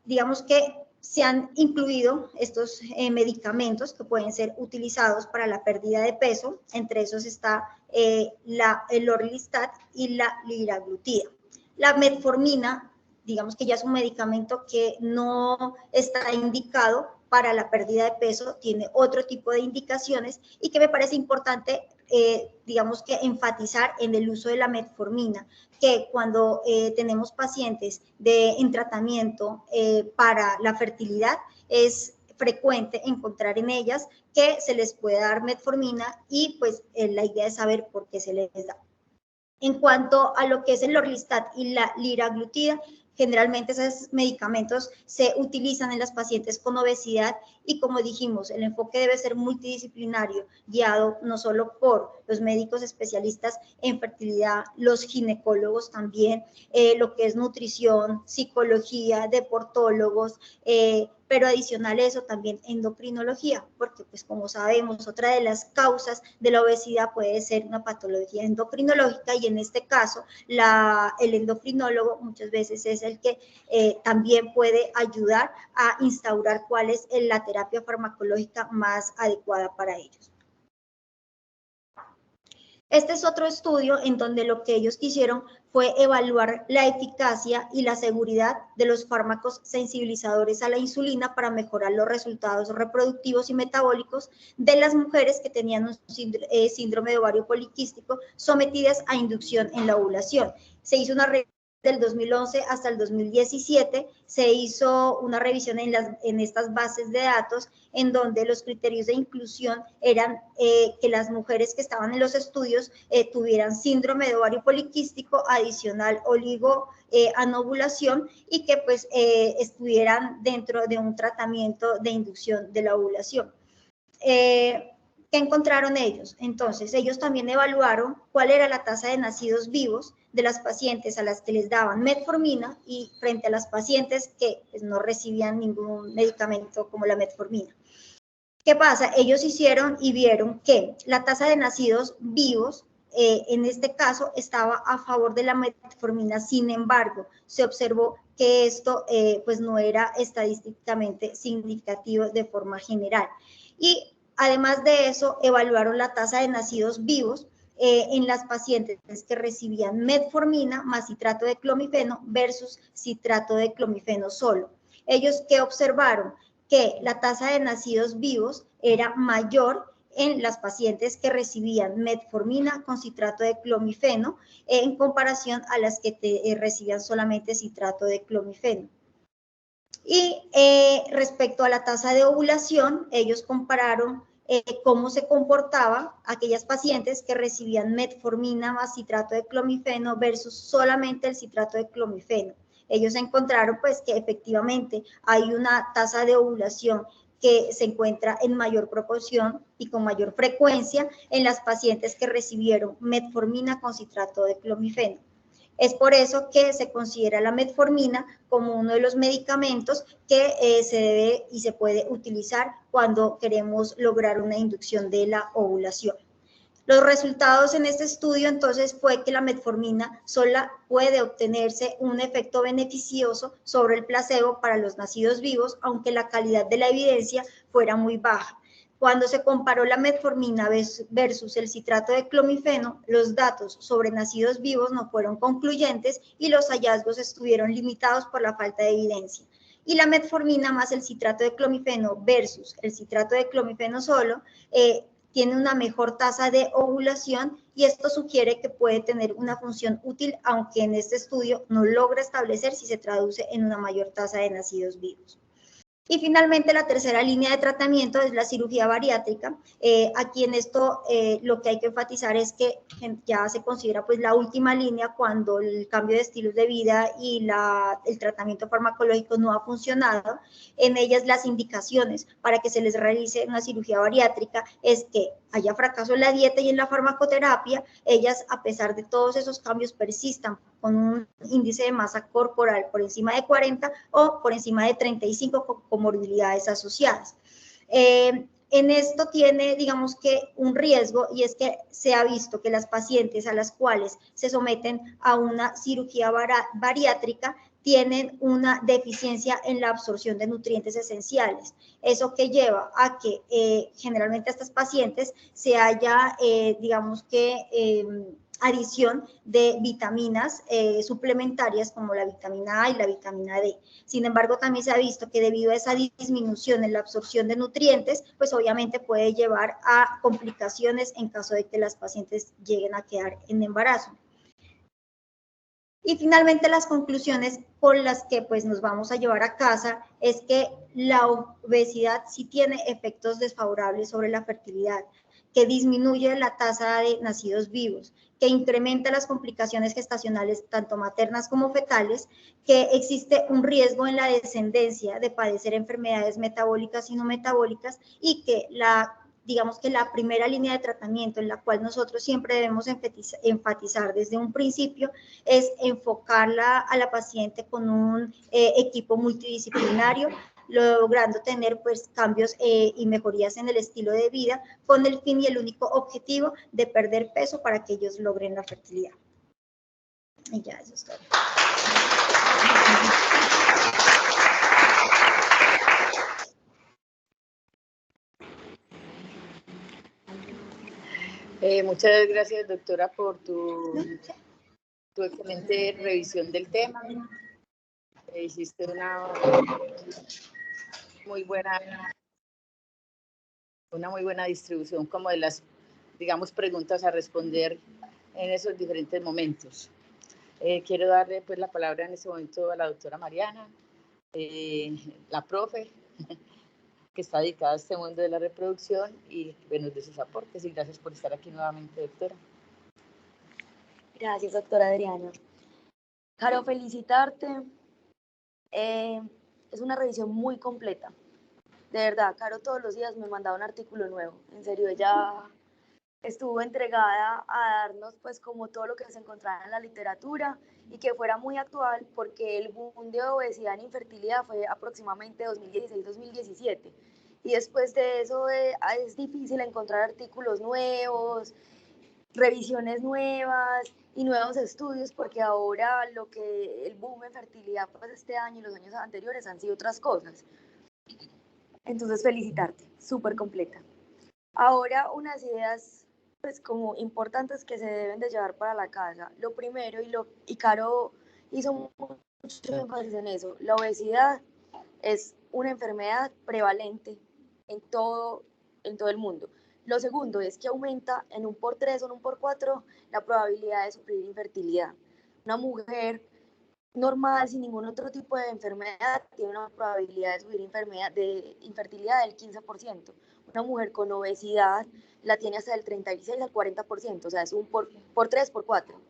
digamos que se han incluido estos medicamentos que pueden ser utilizados para la pérdida de peso. Entre esos está el orlistat y la liraglutida. La metformina, digamos que ya es un medicamento que no está indicado para la pérdida de peso, tiene otro tipo de indicaciones y que me parece importante, digamos que enfatizar en el uso de la metformina, que cuando tenemos pacientes en tratamiento para la fertilidad es frecuente encontrar en ellas que se les puede dar metformina y pues la idea es saber por qué se les da. En cuanto a lo que es el orlistat y la liraglutida, Generalmente esos medicamentos se utilizan en las pacientes con obesidad y, como dijimos, el enfoque debe ser multidisciplinario, guiado no solo por los médicos especialistas en fertilidad, los ginecólogos también, lo que es nutrición, psicología, deportólogos, pero adicional a eso también endocrinología, porque pues como sabemos, otra de las causas de la obesidad puede ser una patología endocrinológica y en este caso el endocrinólogo muchas veces es el que también puede ayudar a instaurar cuál es la terapia farmacológica más adecuada para ellos. Este es otro estudio en donde lo que ellos quisieron fue evaluar la eficacia y la seguridad de los fármacos sensibilizadores a la insulina para mejorar los resultados reproductivos y metabólicos de las mujeres que tenían un síndrome de ovario poliquístico sometidas a inducción en la ovulación. Se hizo una del 2011 hasta el 2017, se hizo una revisión en estas bases de datos en donde los criterios de inclusión eran que las mujeres que estaban en los estudios tuvieran síndrome de ovario poliquístico, adicional oligoanovulación y que pues estuvieran dentro de un tratamiento de inducción de la ovulación. ¿Qué encontraron ellos? Entonces, ellos también evaluaron cuál era la tasa de nacidos vivos de las pacientes a las que les daban metformina y frente a las pacientes que pues, no recibían ningún medicamento como la metformina. ¿Qué pasa? Ellos hicieron y vieron que la tasa de nacidos vivos en este caso estaba a favor de la metformina, sin embargo, se observó que esto pues no era estadísticamente significativo de forma general. Y además de eso, evaluaron la tasa de nacidos vivos en las pacientes que recibían metformina más citrato de clomifeno versus citrato de clomifeno solo. Ellos, ¿qué observaron? Que la tasa de nacidos vivos era mayor en las pacientes que recibían metformina con citrato de clomifeno en comparación a las que recibían solamente citrato de clomifeno. Y respecto a la tasa de ovulación, ellos compararon cómo se comportaba aquellas pacientes que recibían metformina más citrato de clomifeno versus solamente el citrato de clomifeno. Ellos encontraron pues que efectivamente hay una tasa de ovulación que se encuentra en mayor proporción y con mayor frecuencia en las pacientes que recibieron metformina con citrato de clomifeno. Es por eso que se considera la metformina como uno de los medicamentos que se debe y se puede utilizar cuando queremos lograr una inducción de la ovulación. Los resultados en este estudio entonces fue que la metformina sola puede obtenerse un efecto beneficioso sobre el placebo para los nacidos vivos, aunque la calidad de la evidencia fuera muy baja. Cuando se comparó la metformina versus el citrato de clomifeno, los datos sobre nacidos vivos no fueron concluyentes y los hallazgos estuvieron limitados por la falta de evidencia. Y la metformina más el citrato de clomifeno versus el citrato de clomifeno solo tiene una mejor tasa de ovulación y esto sugiere que puede tener una función útil, aunque en este estudio no logra establecer si se traduce en una mayor tasa de nacidos vivos. Y finalmente la tercera línea de tratamiento es la cirugía bariátrica. Aquí en esto lo que hay que enfatizar es que ya se considera pues la última línea cuando el cambio de estilos de vida y el tratamiento farmacológico no ha funcionado. En ellas las indicaciones para que se les realice una cirugía bariátrica es que haya fracaso en la dieta y en la farmacoterapia, ellas a pesar de todos esos cambios persistan con un índice de masa corporal por encima de 40 o por encima de 35 con comorbilidades asociadas. En esto tiene, digamos que, un riesgo y es que se ha visto que las pacientes a las cuales se someten a una cirugía bariátrica tienen una deficiencia en la absorción de nutrientes esenciales. Eso que lleva a que generalmente a estas pacientes se haya, digamos que, adición de vitaminas suplementarias como la vitamina A y la vitamina D. Sin embargo, también se ha visto que debido a esa disminución en la absorción de nutrientes, pues obviamente puede llevar a complicaciones en caso de que las pacientes lleguen a quedar en embarazo. Y finalmente las conclusiones con las que pues nos vamos a llevar a casa es que la obesidad sí tiene efectos desfavorables sobre la fertilidad, que disminuye la tasa de nacidos vivos, que incrementa las complicaciones gestacionales tanto maternas como fetales, que existe un riesgo en la descendencia de padecer enfermedades metabólicas y no metabólicas y que digamos que la primera línea de tratamiento en la cual nosotros siempre debemos enfatizar desde un principio es enfocarla a la paciente con un equipo multidisciplinario, logrando tener pues cambios y mejorías en el estilo de vida con el fin y el único objetivo de perder peso para que ellos logren la fertilidad. Y ya, eso es todo. Muchas gracias, doctora, por tu excelente revisión del tema. Hiciste una muy buena distribución como de las, digamos, preguntas a responder en esos diferentes momentos. Quiero darle pues la palabra en este momento a la doctora Mariana, la profe, que está dedicada a este mundo de la reproducción y bueno, de sus aportes, y gracias por estar aquí nuevamente, doctora. Gracias, doctora Adriana. Caro, felicitarte. Es una revisión muy completa. De verdad, Caro todos los días me mandaba un artículo nuevo. En serio, ella estuvo entregada a darnos pues como todo lo que se encontraba en la literatura y que fuera muy actual, porque el boom de obesidad en infertilidad fue aproximadamente 2016-2017. Y después de eso es difícil encontrar artículos nuevos, revisiones nuevas y nuevos estudios, porque ahora lo que el boom en fertilidad pues este año y los años anteriores han sido otras cosas. Entonces felicitarte, súper completa. Ahora unas ideas pues como importantes que se deben de llevar para la casa. Lo primero, y Caro hizo mucho énfasis en eso, la obesidad es una enfermedad prevalente en todo el mundo. Lo segundo es que aumenta en un por 3 o en un por 4 la probabilidad de sufrir infertilidad. Una mujer normal, sin ningún otro tipo de enfermedad, tiene una probabilidad de sufrir infertilidad del 15%. Una mujer con obesidad la tiene hasta del 36 al 40%, o sea, es un por 3, por 4.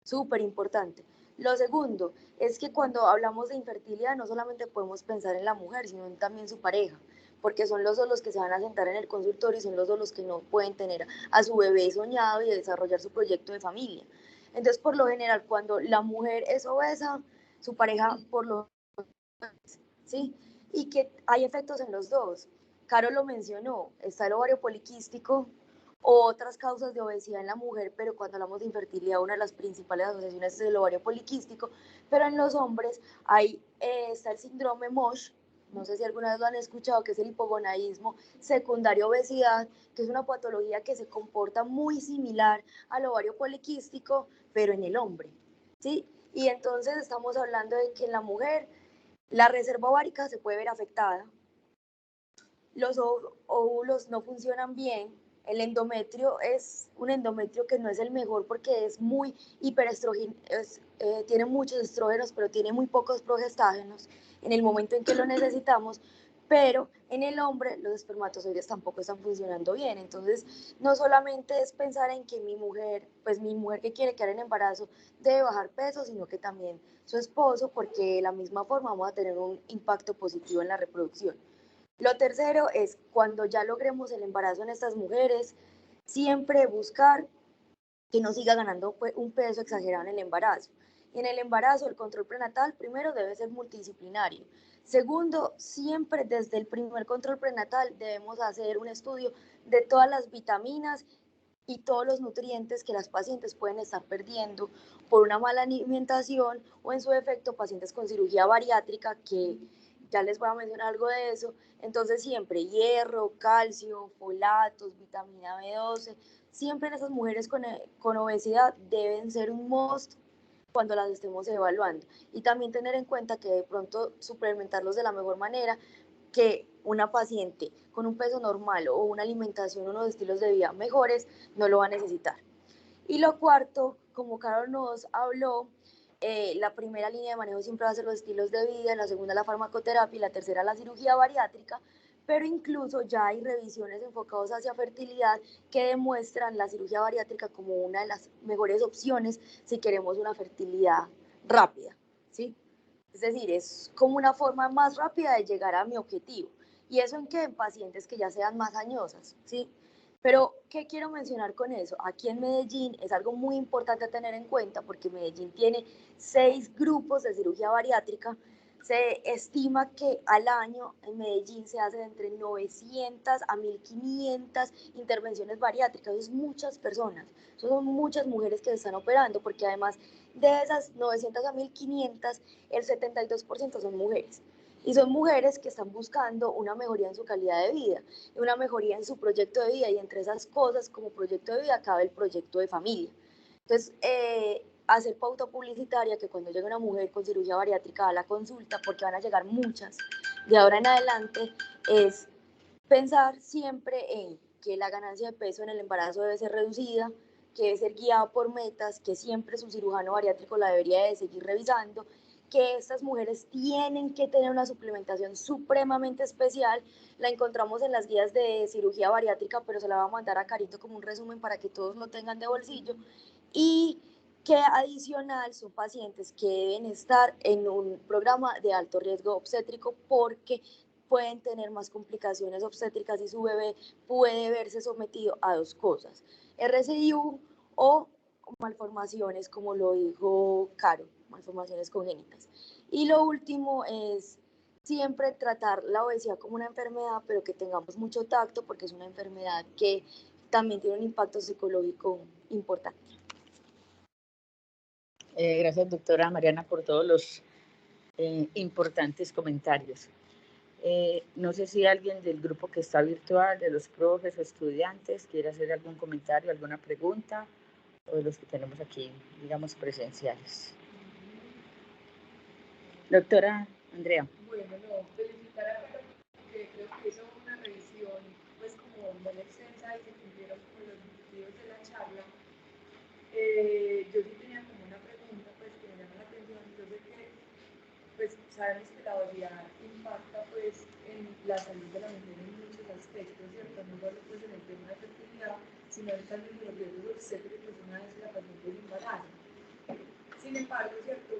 Súper importante. Lo segundo es que cuando hablamos de infertilidad no solamente podemos pensar en la mujer, sino también su pareja, porque son los dos los que se van a sentar en el consultorio y son los dos los que no pueden tener a su bebé soñado y desarrollar su proyecto de familia. Entonces, por lo general, cuando la mujer es obesa, su pareja por lo ¿sí? Y que hay efectos en los dos. Caro lo mencionó, está el ovario poliquístico, otras causas de obesidad en la mujer, pero cuando hablamos de infertilidad, una de las principales asociaciones es el ovario poliquístico, pero en los hombres está el síndrome MOSH, no sé si alguna vez lo han escuchado, que es el hipogonaísmo secundario obesidad, que es una patología que se comporta muy similar al ovario poliquístico, pero en el hombre, ¿sí? Y entonces estamos hablando de que en la mujer la reserva ovárica se puede ver afectada, los óvulos no funcionan bien, el endometrio es un endometrio que no es el mejor porque es muy hiperestrogénico, tiene muchos estrógenos, pero tiene muy pocos progestágenos en el momento en que lo necesitamos, pero en el hombre los espermatozoides tampoco están funcionando bien. Entonces, no solamente es pensar en que mi mujer que quiere quedar en embarazo debe bajar peso, sino que también su esposo, porque de la misma forma vamos a tener un impacto positivo en la reproducción. Lo tercero es cuando ya logremos el embarazo en estas mujeres, siempre buscar que no siga ganando un peso exagerado en el embarazo. Y en el embarazo, el control prenatal, primero, debe ser multidisciplinario. Segundo, siempre desde el primer control prenatal debemos hacer un estudio de todas las vitaminas y todos los nutrientes que las pacientes pueden estar perdiendo por una mala alimentación o en su defecto pacientes con cirugía bariátrica, que ya les voy a mencionar algo de eso. Entonces siempre hierro, calcio, folatos, vitamina B12, siempre en esas mujeres con obesidad deben ser un must cuando las estemos evaluando. Y también tener en cuenta que de pronto suplementarlos de la mejor manera, que una paciente con un peso normal o una alimentación, unos estilos de vida mejores, no lo va a necesitar. Y lo cuarto, como Carol nos habló, la primera línea de manejo siempre va a ser los estilos de vida, la segunda la farmacoterapia y la tercera la cirugía bariátrica, pero incluso ya hay revisiones enfocadas hacia fertilidad que demuestran la cirugía bariátrica como una de las mejores opciones si queremos una fertilidad rápida, ¿sí? Es decir, es como una forma más rápida de llegar a mi objetivo. ¿Y eso en qué? En pacientes que ya sean más añosas, ¿sí? Pero, ¿qué quiero mencionar con eso? Aquí en Medellín es algo muy importante a tener en cuenta porque Medellín tiene 6 grupos de cirugía bariátrica. Se estima que al año en Medellín se hacen entre 900 a 1500 intervenciones bariátricas. Eso es muchas personas, eso son muchas mujeres que se están operando, porque además de esas 900 a 1500, el 72% son mujeres. Y son mujeres que están buscando una mejoría en su calidad de vida, una mejoría en su proyecto de vida, y entre esas cosas, como proyecto de vida, cabe el proyecto de familia. Entonces, hacer pauta publicitaria, que cuando llegue una mujer con cirugía bariátrica a la consulta, porque van a llegar muchas de ahora en adelante, es pensar siempre en que la ganancia de peso en el embarazo debe ser reducida, que debe ser guiada por metas, que siempre su cirujano bariátrico la debería de seguir revisando, que estas mujeres tienen que tener una suplementación supremamente especial. La encontramos en las guías de cirugía bariátrica, pero se la va a mandar a Carito como un resumen para que todos lo tengan de bolsillo. Y que adicional son pacientes que deben estar en un programa de alto riesgo obstétrico, porque pueden tener más complicaciones obstétricas y su bebé puede verse sometido a 2 cosas: RCIU o malformaciones, como lo dijo Caro, malformaciones congénitas. Y lo último es siempre tratar la obesidad como una enfermedad, pero que tengamos mucho tacto, porque es una enfermedad que también tiene un impacto psicológico importante. Gracias, doctora Mariana, por todos los importantes comentarios. No sé si alguien del grupo que está virtual, de los profes o estudiantes, quiere hacer algún comentario, alguna pregunta, o de los que tenemos aquí, digamos, presenciales. Doctora Andrea. Bueno, no, felicitar a Caro, porque creo que hizo una revisión, pues como muy extensa, y se cumplieron con los objetivos de la charla. Yo sí tenía como una pregunta, pues que me llama la atención. Yo sé que, pues sabemos que la obesidad impacta pues en la salud de la mujer en muchos aspectos, ¿cierto? No solo pues en el tema de fertilidad, sino también en los riesgos obstétricos una vez la paciente se embaraza. Sin embargo, ¿cierto?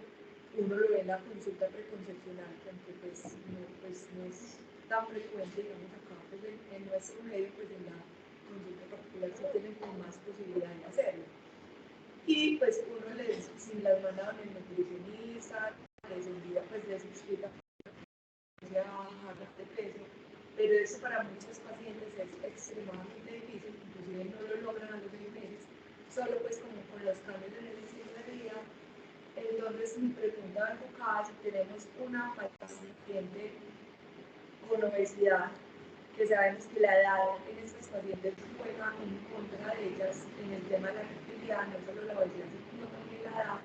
Uno lo ve en la consulta preconcepcional, aunque pues no es tan frecuente, digamos, acá pues en nuestro medio, pues en la consulta particular sí tienen como más posibilidad de hacerlo. Y pues uno si las mandan al nutricionista, les envía, pues les explica que se bajar de peso, pero eso para muchos pacientes es extremadamente difícil, inclusive no lo logran a los 6 meses, solo pues como con los cambios en el estilo de vida. Entonces mi pregunta enfocada: si tenemos una paciente con obesidad, que sabemos que la edad en estas pacientes juega en contra de ellas en el tema de la fertilidad, no solo la obesidad, sino también la edad,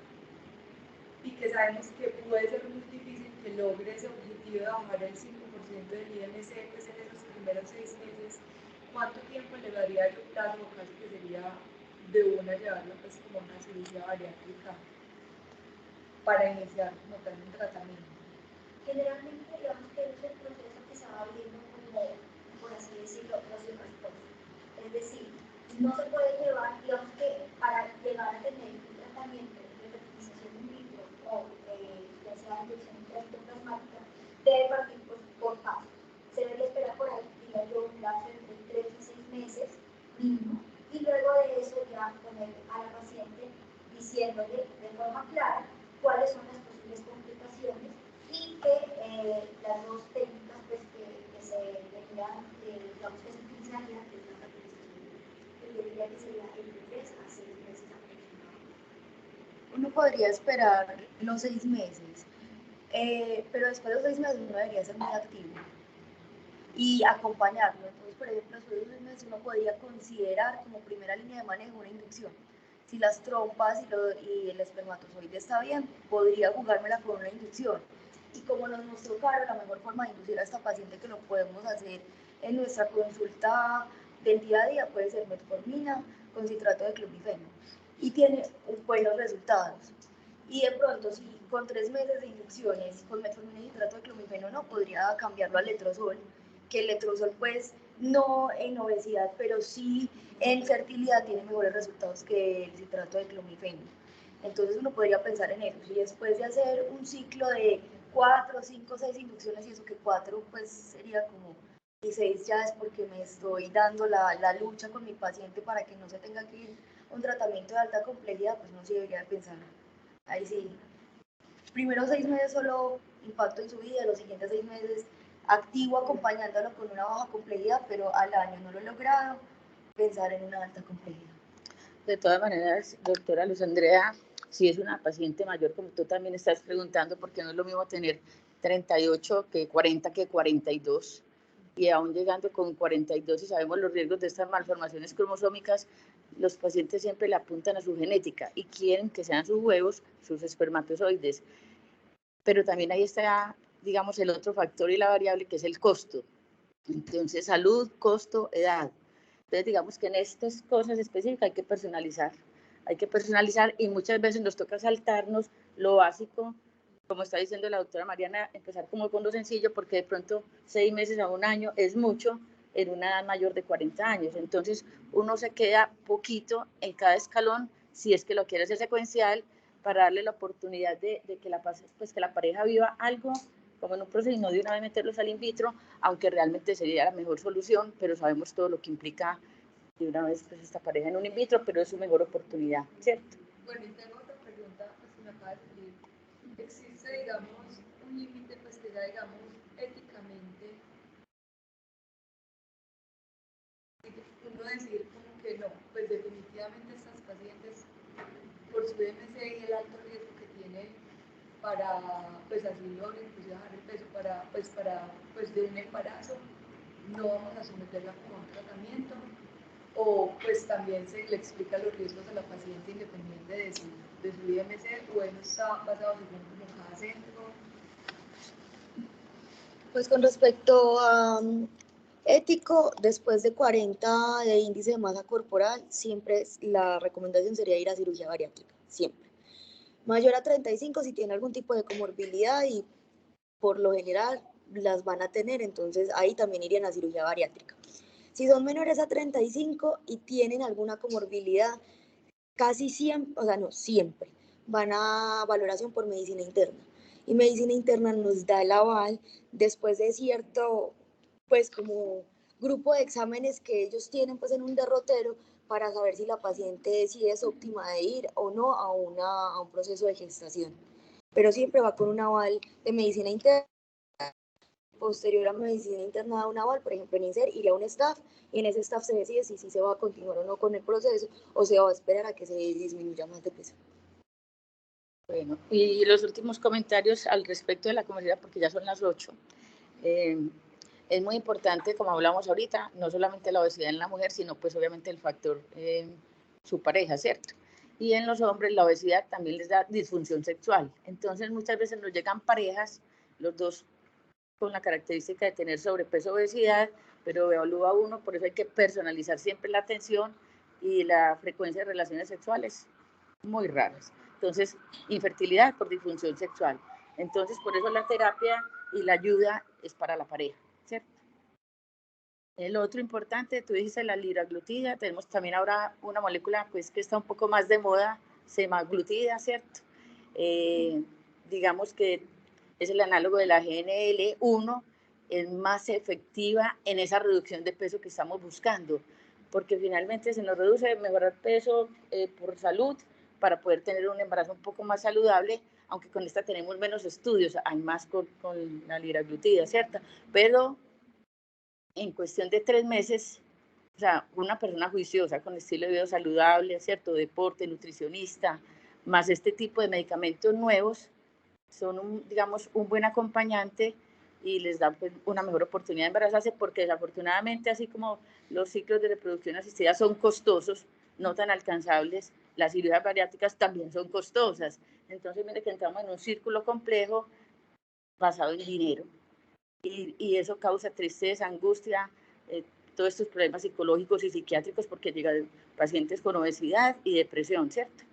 y que sabemos que puede ser muy difícil que logre ese objetivo de bajar el 5% del IMC pues en esos primeros 6 meses, ¿cuánto tiempo le daría yo plazo, o casi que sería de una llevarla pues como una cirugía bariátrica para iniciar como tal un tratamiento? Generalmente, digamos que es el proceso que se va viendo como, por así decirlo, osteoporosis. Es decir, no se puede llevar, digamos que para llegar a tener un tratamiento de fertilización in vitro o ya sea inyección intraepidoplasmática, debe partir por pasos. Se debe esperar por ahí, diría yo, un lapso entre 3 y 6 meses mínimo, y luego de eso ya poner a la paciente diciéndole de forma clara cuáles son las posibles complicaciones, y que las 2 técnicas pues, que se deberían, digamos que se utilizarían, es la fertilización. Yo diría que sería entre 3 a 6 meses aproximadamente. Uno podría esperar los 6 meses, pero después de los 6 meses uno debería ser muy activo y acompañarlo. Entonces, por ejemplo, después de los 6 meses uno podría considerar como primera línea de manejo una inducción. Si las trompas y el espermatozoide está bien, podría jugármela con una inducción. Y como nos mostró Caro, la mejor forma de inducir a esta paciente, que lo podemos hacer en nuestra consulta del día a día, puede ser metformina con citrato de clomifeno, y tiene buenos resultados. y de pronto si con 3 meses de inducciones con metformina y citrato de clomifeno no, podría cambiarlo al letrozol, que el letrozol pues no en obesidad, pero sí en fertilidad tiene mejores resultados que el citrato de clomifeno. Entonces uno podría pensar en eso, y después de hacer un ciclo de 4, 5, 6 inducciones, y eso que 4 pues sería como, y 6 ya es porque me estoy dando la lucha con mi paciente para que no se tenga que ir a un tratamiento de alta complejidad, pues no se debería pensar. Ahí sí, primero 6 meses solo impacto en su vida, los siguientes 6 meses activo acompañándolo con una baja complejidad, pero al año no lo he logrado, pensar en una alta complejidad. De todas maneras, doctora Luz Andrea, si es una paciente mayor, como tú también estás preguntando, porque no es lo mismo tener 38 que 40 que 42, y aún llegando con 42 y sabemos los riesgos de estas malformaciones cromosómicas, los pacientes siempre le apuntan a su genética y quieren que sean sus huevos, sus espermatozoides. Pero también ahí está, digamos, el otro factor y la variable que es el costo. Entonces, salud, costo, edad. Entonces, digamos que en estas cosas específicas hay que personalizar y muchas veces nos toca saltarnos lo básico, como está diciendo la doctora Mariana, empezar como con lo sencillo, porque de pronto 6 meses a 1 año es mucho en una edad mayor de 40 años. Entonces, uno se queda poquito en cada escalón, si es que lo quiere hacer secuencial, para darle la oportunidad de que la pareja viva algo como en un proceso y no de una vez meterlos al in vitro, aunque realmente sería la mejor solución, pero sabemos todo lo que implica de una vez pues, esta pareja en un in vitro, pero es su mejor oportunidad, ¿cierto? Bueno, y tengo otra pregunta, pues que me acaba de salir. ¿Existe, digamos, un límite, pues que ya, digamos, éticamente, uno decir como que no, pues definitivamente estas pacientes, por su DMC y el alto riesgo que tienen para, pues así logren inclusive bajar el peso pues de un embarazo, no vamos a someterla como a un tratamiento, o pues también se le explica los riesgos a la paciente independiente de su IMC, o eso está basado según como cada centro? Pues con respecto a ético, después de 40 de índice de masa corporal, siempre la recomendación sería ir a cirugía bariátrica, siempre. Mayor a 35 si tiene algún tipo de comorbilidad y por lo general las van a tener, entonces ahí también irían a cirugía bariátrica. Si son menores a 35 y tienen alguna comorbilidad, casi siempre, o sea, no siempre, van a valoración por medicina interna. Y medicina interna nos da el aval después de cierto, pues como grupo de exámenes que ellos tienen pues en un derrotero para saber si la paciente sí es óptima de ir o no a un proceso de gestación. Pero siempre va con un aval de medicina interna. Posterior a medicina interna da un aval, por ejemplo en INSER iría a un staff y en ese staff se decide si se va a continuar o no con el proceso o se va a esperar a que se disminuya más de peso. Bueno, y los últimos comentarios al respecto de la comunidad, porque ya son las 8. Es muy importante, como hablamos ahorita, no solamente la obesidad en la mujer, sino pues obviamente el factor su pareja, ¿cierto? Y en los hombres la obesidad también les da disfunción sexual. Entonces muchas veces nos llegan parejas, los dos con la característica de tener sobrepeso o obesidad, pero evalúa uno, por eso hay que personalizar siempre la atención y la frecuencia de relaciones sexuales muy raras. Entonces, infertilidad por disfunción sexual. Entonces, por eso la terapia y la ayuda es para la pareja, ¿cierto? El otro importante, tú dijiste la liraglutida, tenemos también ahora una molécula pues que está un poco más de moda, semaglutida, ¿cierto? Digamos que es el análogo de la GNL1, es más efectiva en esa reducción de peso que estamos buscando, porque finalmente se nos reduce mejorar peso por salud, para poder tener un embarazo un poco más saludable, aunque con esta tenemos menos estudios, hay más con la liraglutida, ¿cierto? Pero en cuestión de 3 meses, o sea, una persona juiciosa con estilo de vida saludable, ¿cierto? Deporte, nutricionista, más este tipo de medicamentos nuevos, son, digamos, un buen acompañante y les dan pues, una mejor oportunidad de embarazarse, porque desafortunadamente, así como los ciclos de reproducción asistida son costosos, no tan alcanzables, las cirugías bariátricas también son costosas. Entonces, mire que entramos en un círculo complejo basado en dinero. Y eso causa tristeza, angustia, todos estos problemas psicológicos y psiquiátricos, porque llegan pacientes con obesidad y depresión, ¿cierto?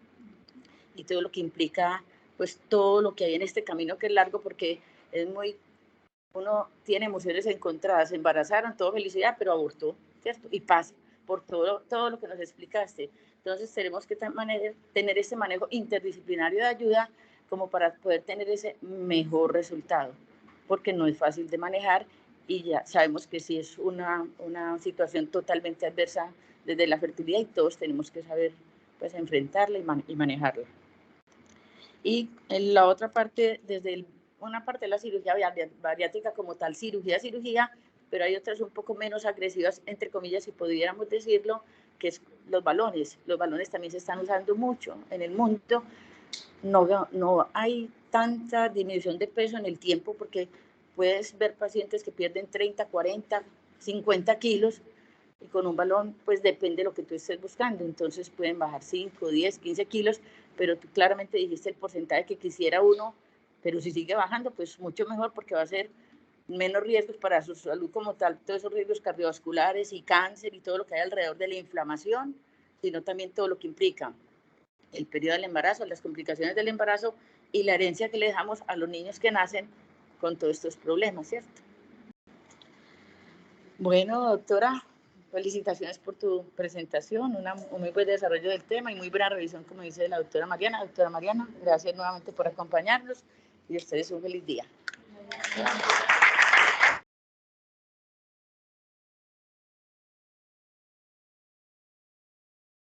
Y todo lo que implica pues todo lo que hay en este camino, que es largo, porque uno tiene emociones encontradas. Se embarazaron, todo felicidad, pero abortó, ¿cierto? Y pasa por todo lo que nos explicaste. Entonces tenemos que tener ese manejo interdisciplinario de ayuda como para poder tener ese mejor resultado, porque no es fácil de manejar y ya sabemos que sí es una situación totalmente adversa desde la fertilidad y todos tenemos que saber pues enfrentarla y manejarla. Y en la otra parte, una parte de la cirugía bariátrica como tal, cirugía, pero hay otras un poco menos agresivas, entre comillas, si pudiéramos decirlo, que es los balones. Los balones también se están usando mucho en el mundo. No hay tanta disminución de peso en el tiempo, porque puedes ver pacientes que pierden 30, 40, 50 kilos, y con un balón, pues depende de lo que tú estés buscando. Entonces pueden bajar 5, 10, 15 kilos, pero tú claramente dijiste el porcentaje que quisiera uno, pero si sigue bajando, pues mucho mejor, porque va a ser menos riesgos para su salud como tal, todos esos riesgos cardiovasculares y cáncer y todo lo que hay alrededor de la inflamación, sino también todo lo que implica el periodo del embarazo, las complicaciones del embarazo y la herencia que le dejamos a los niños que nacen con todos estos problemas, ¿cierto? Bueno, doctora, felicitaciones por tu presentación, un muy buen desarrollo del tema y muy buena revisión, como dice la doctora Mariana. Doctora Mariana, gracias nuevamente por acompañarnos y a ustedes un feliz día.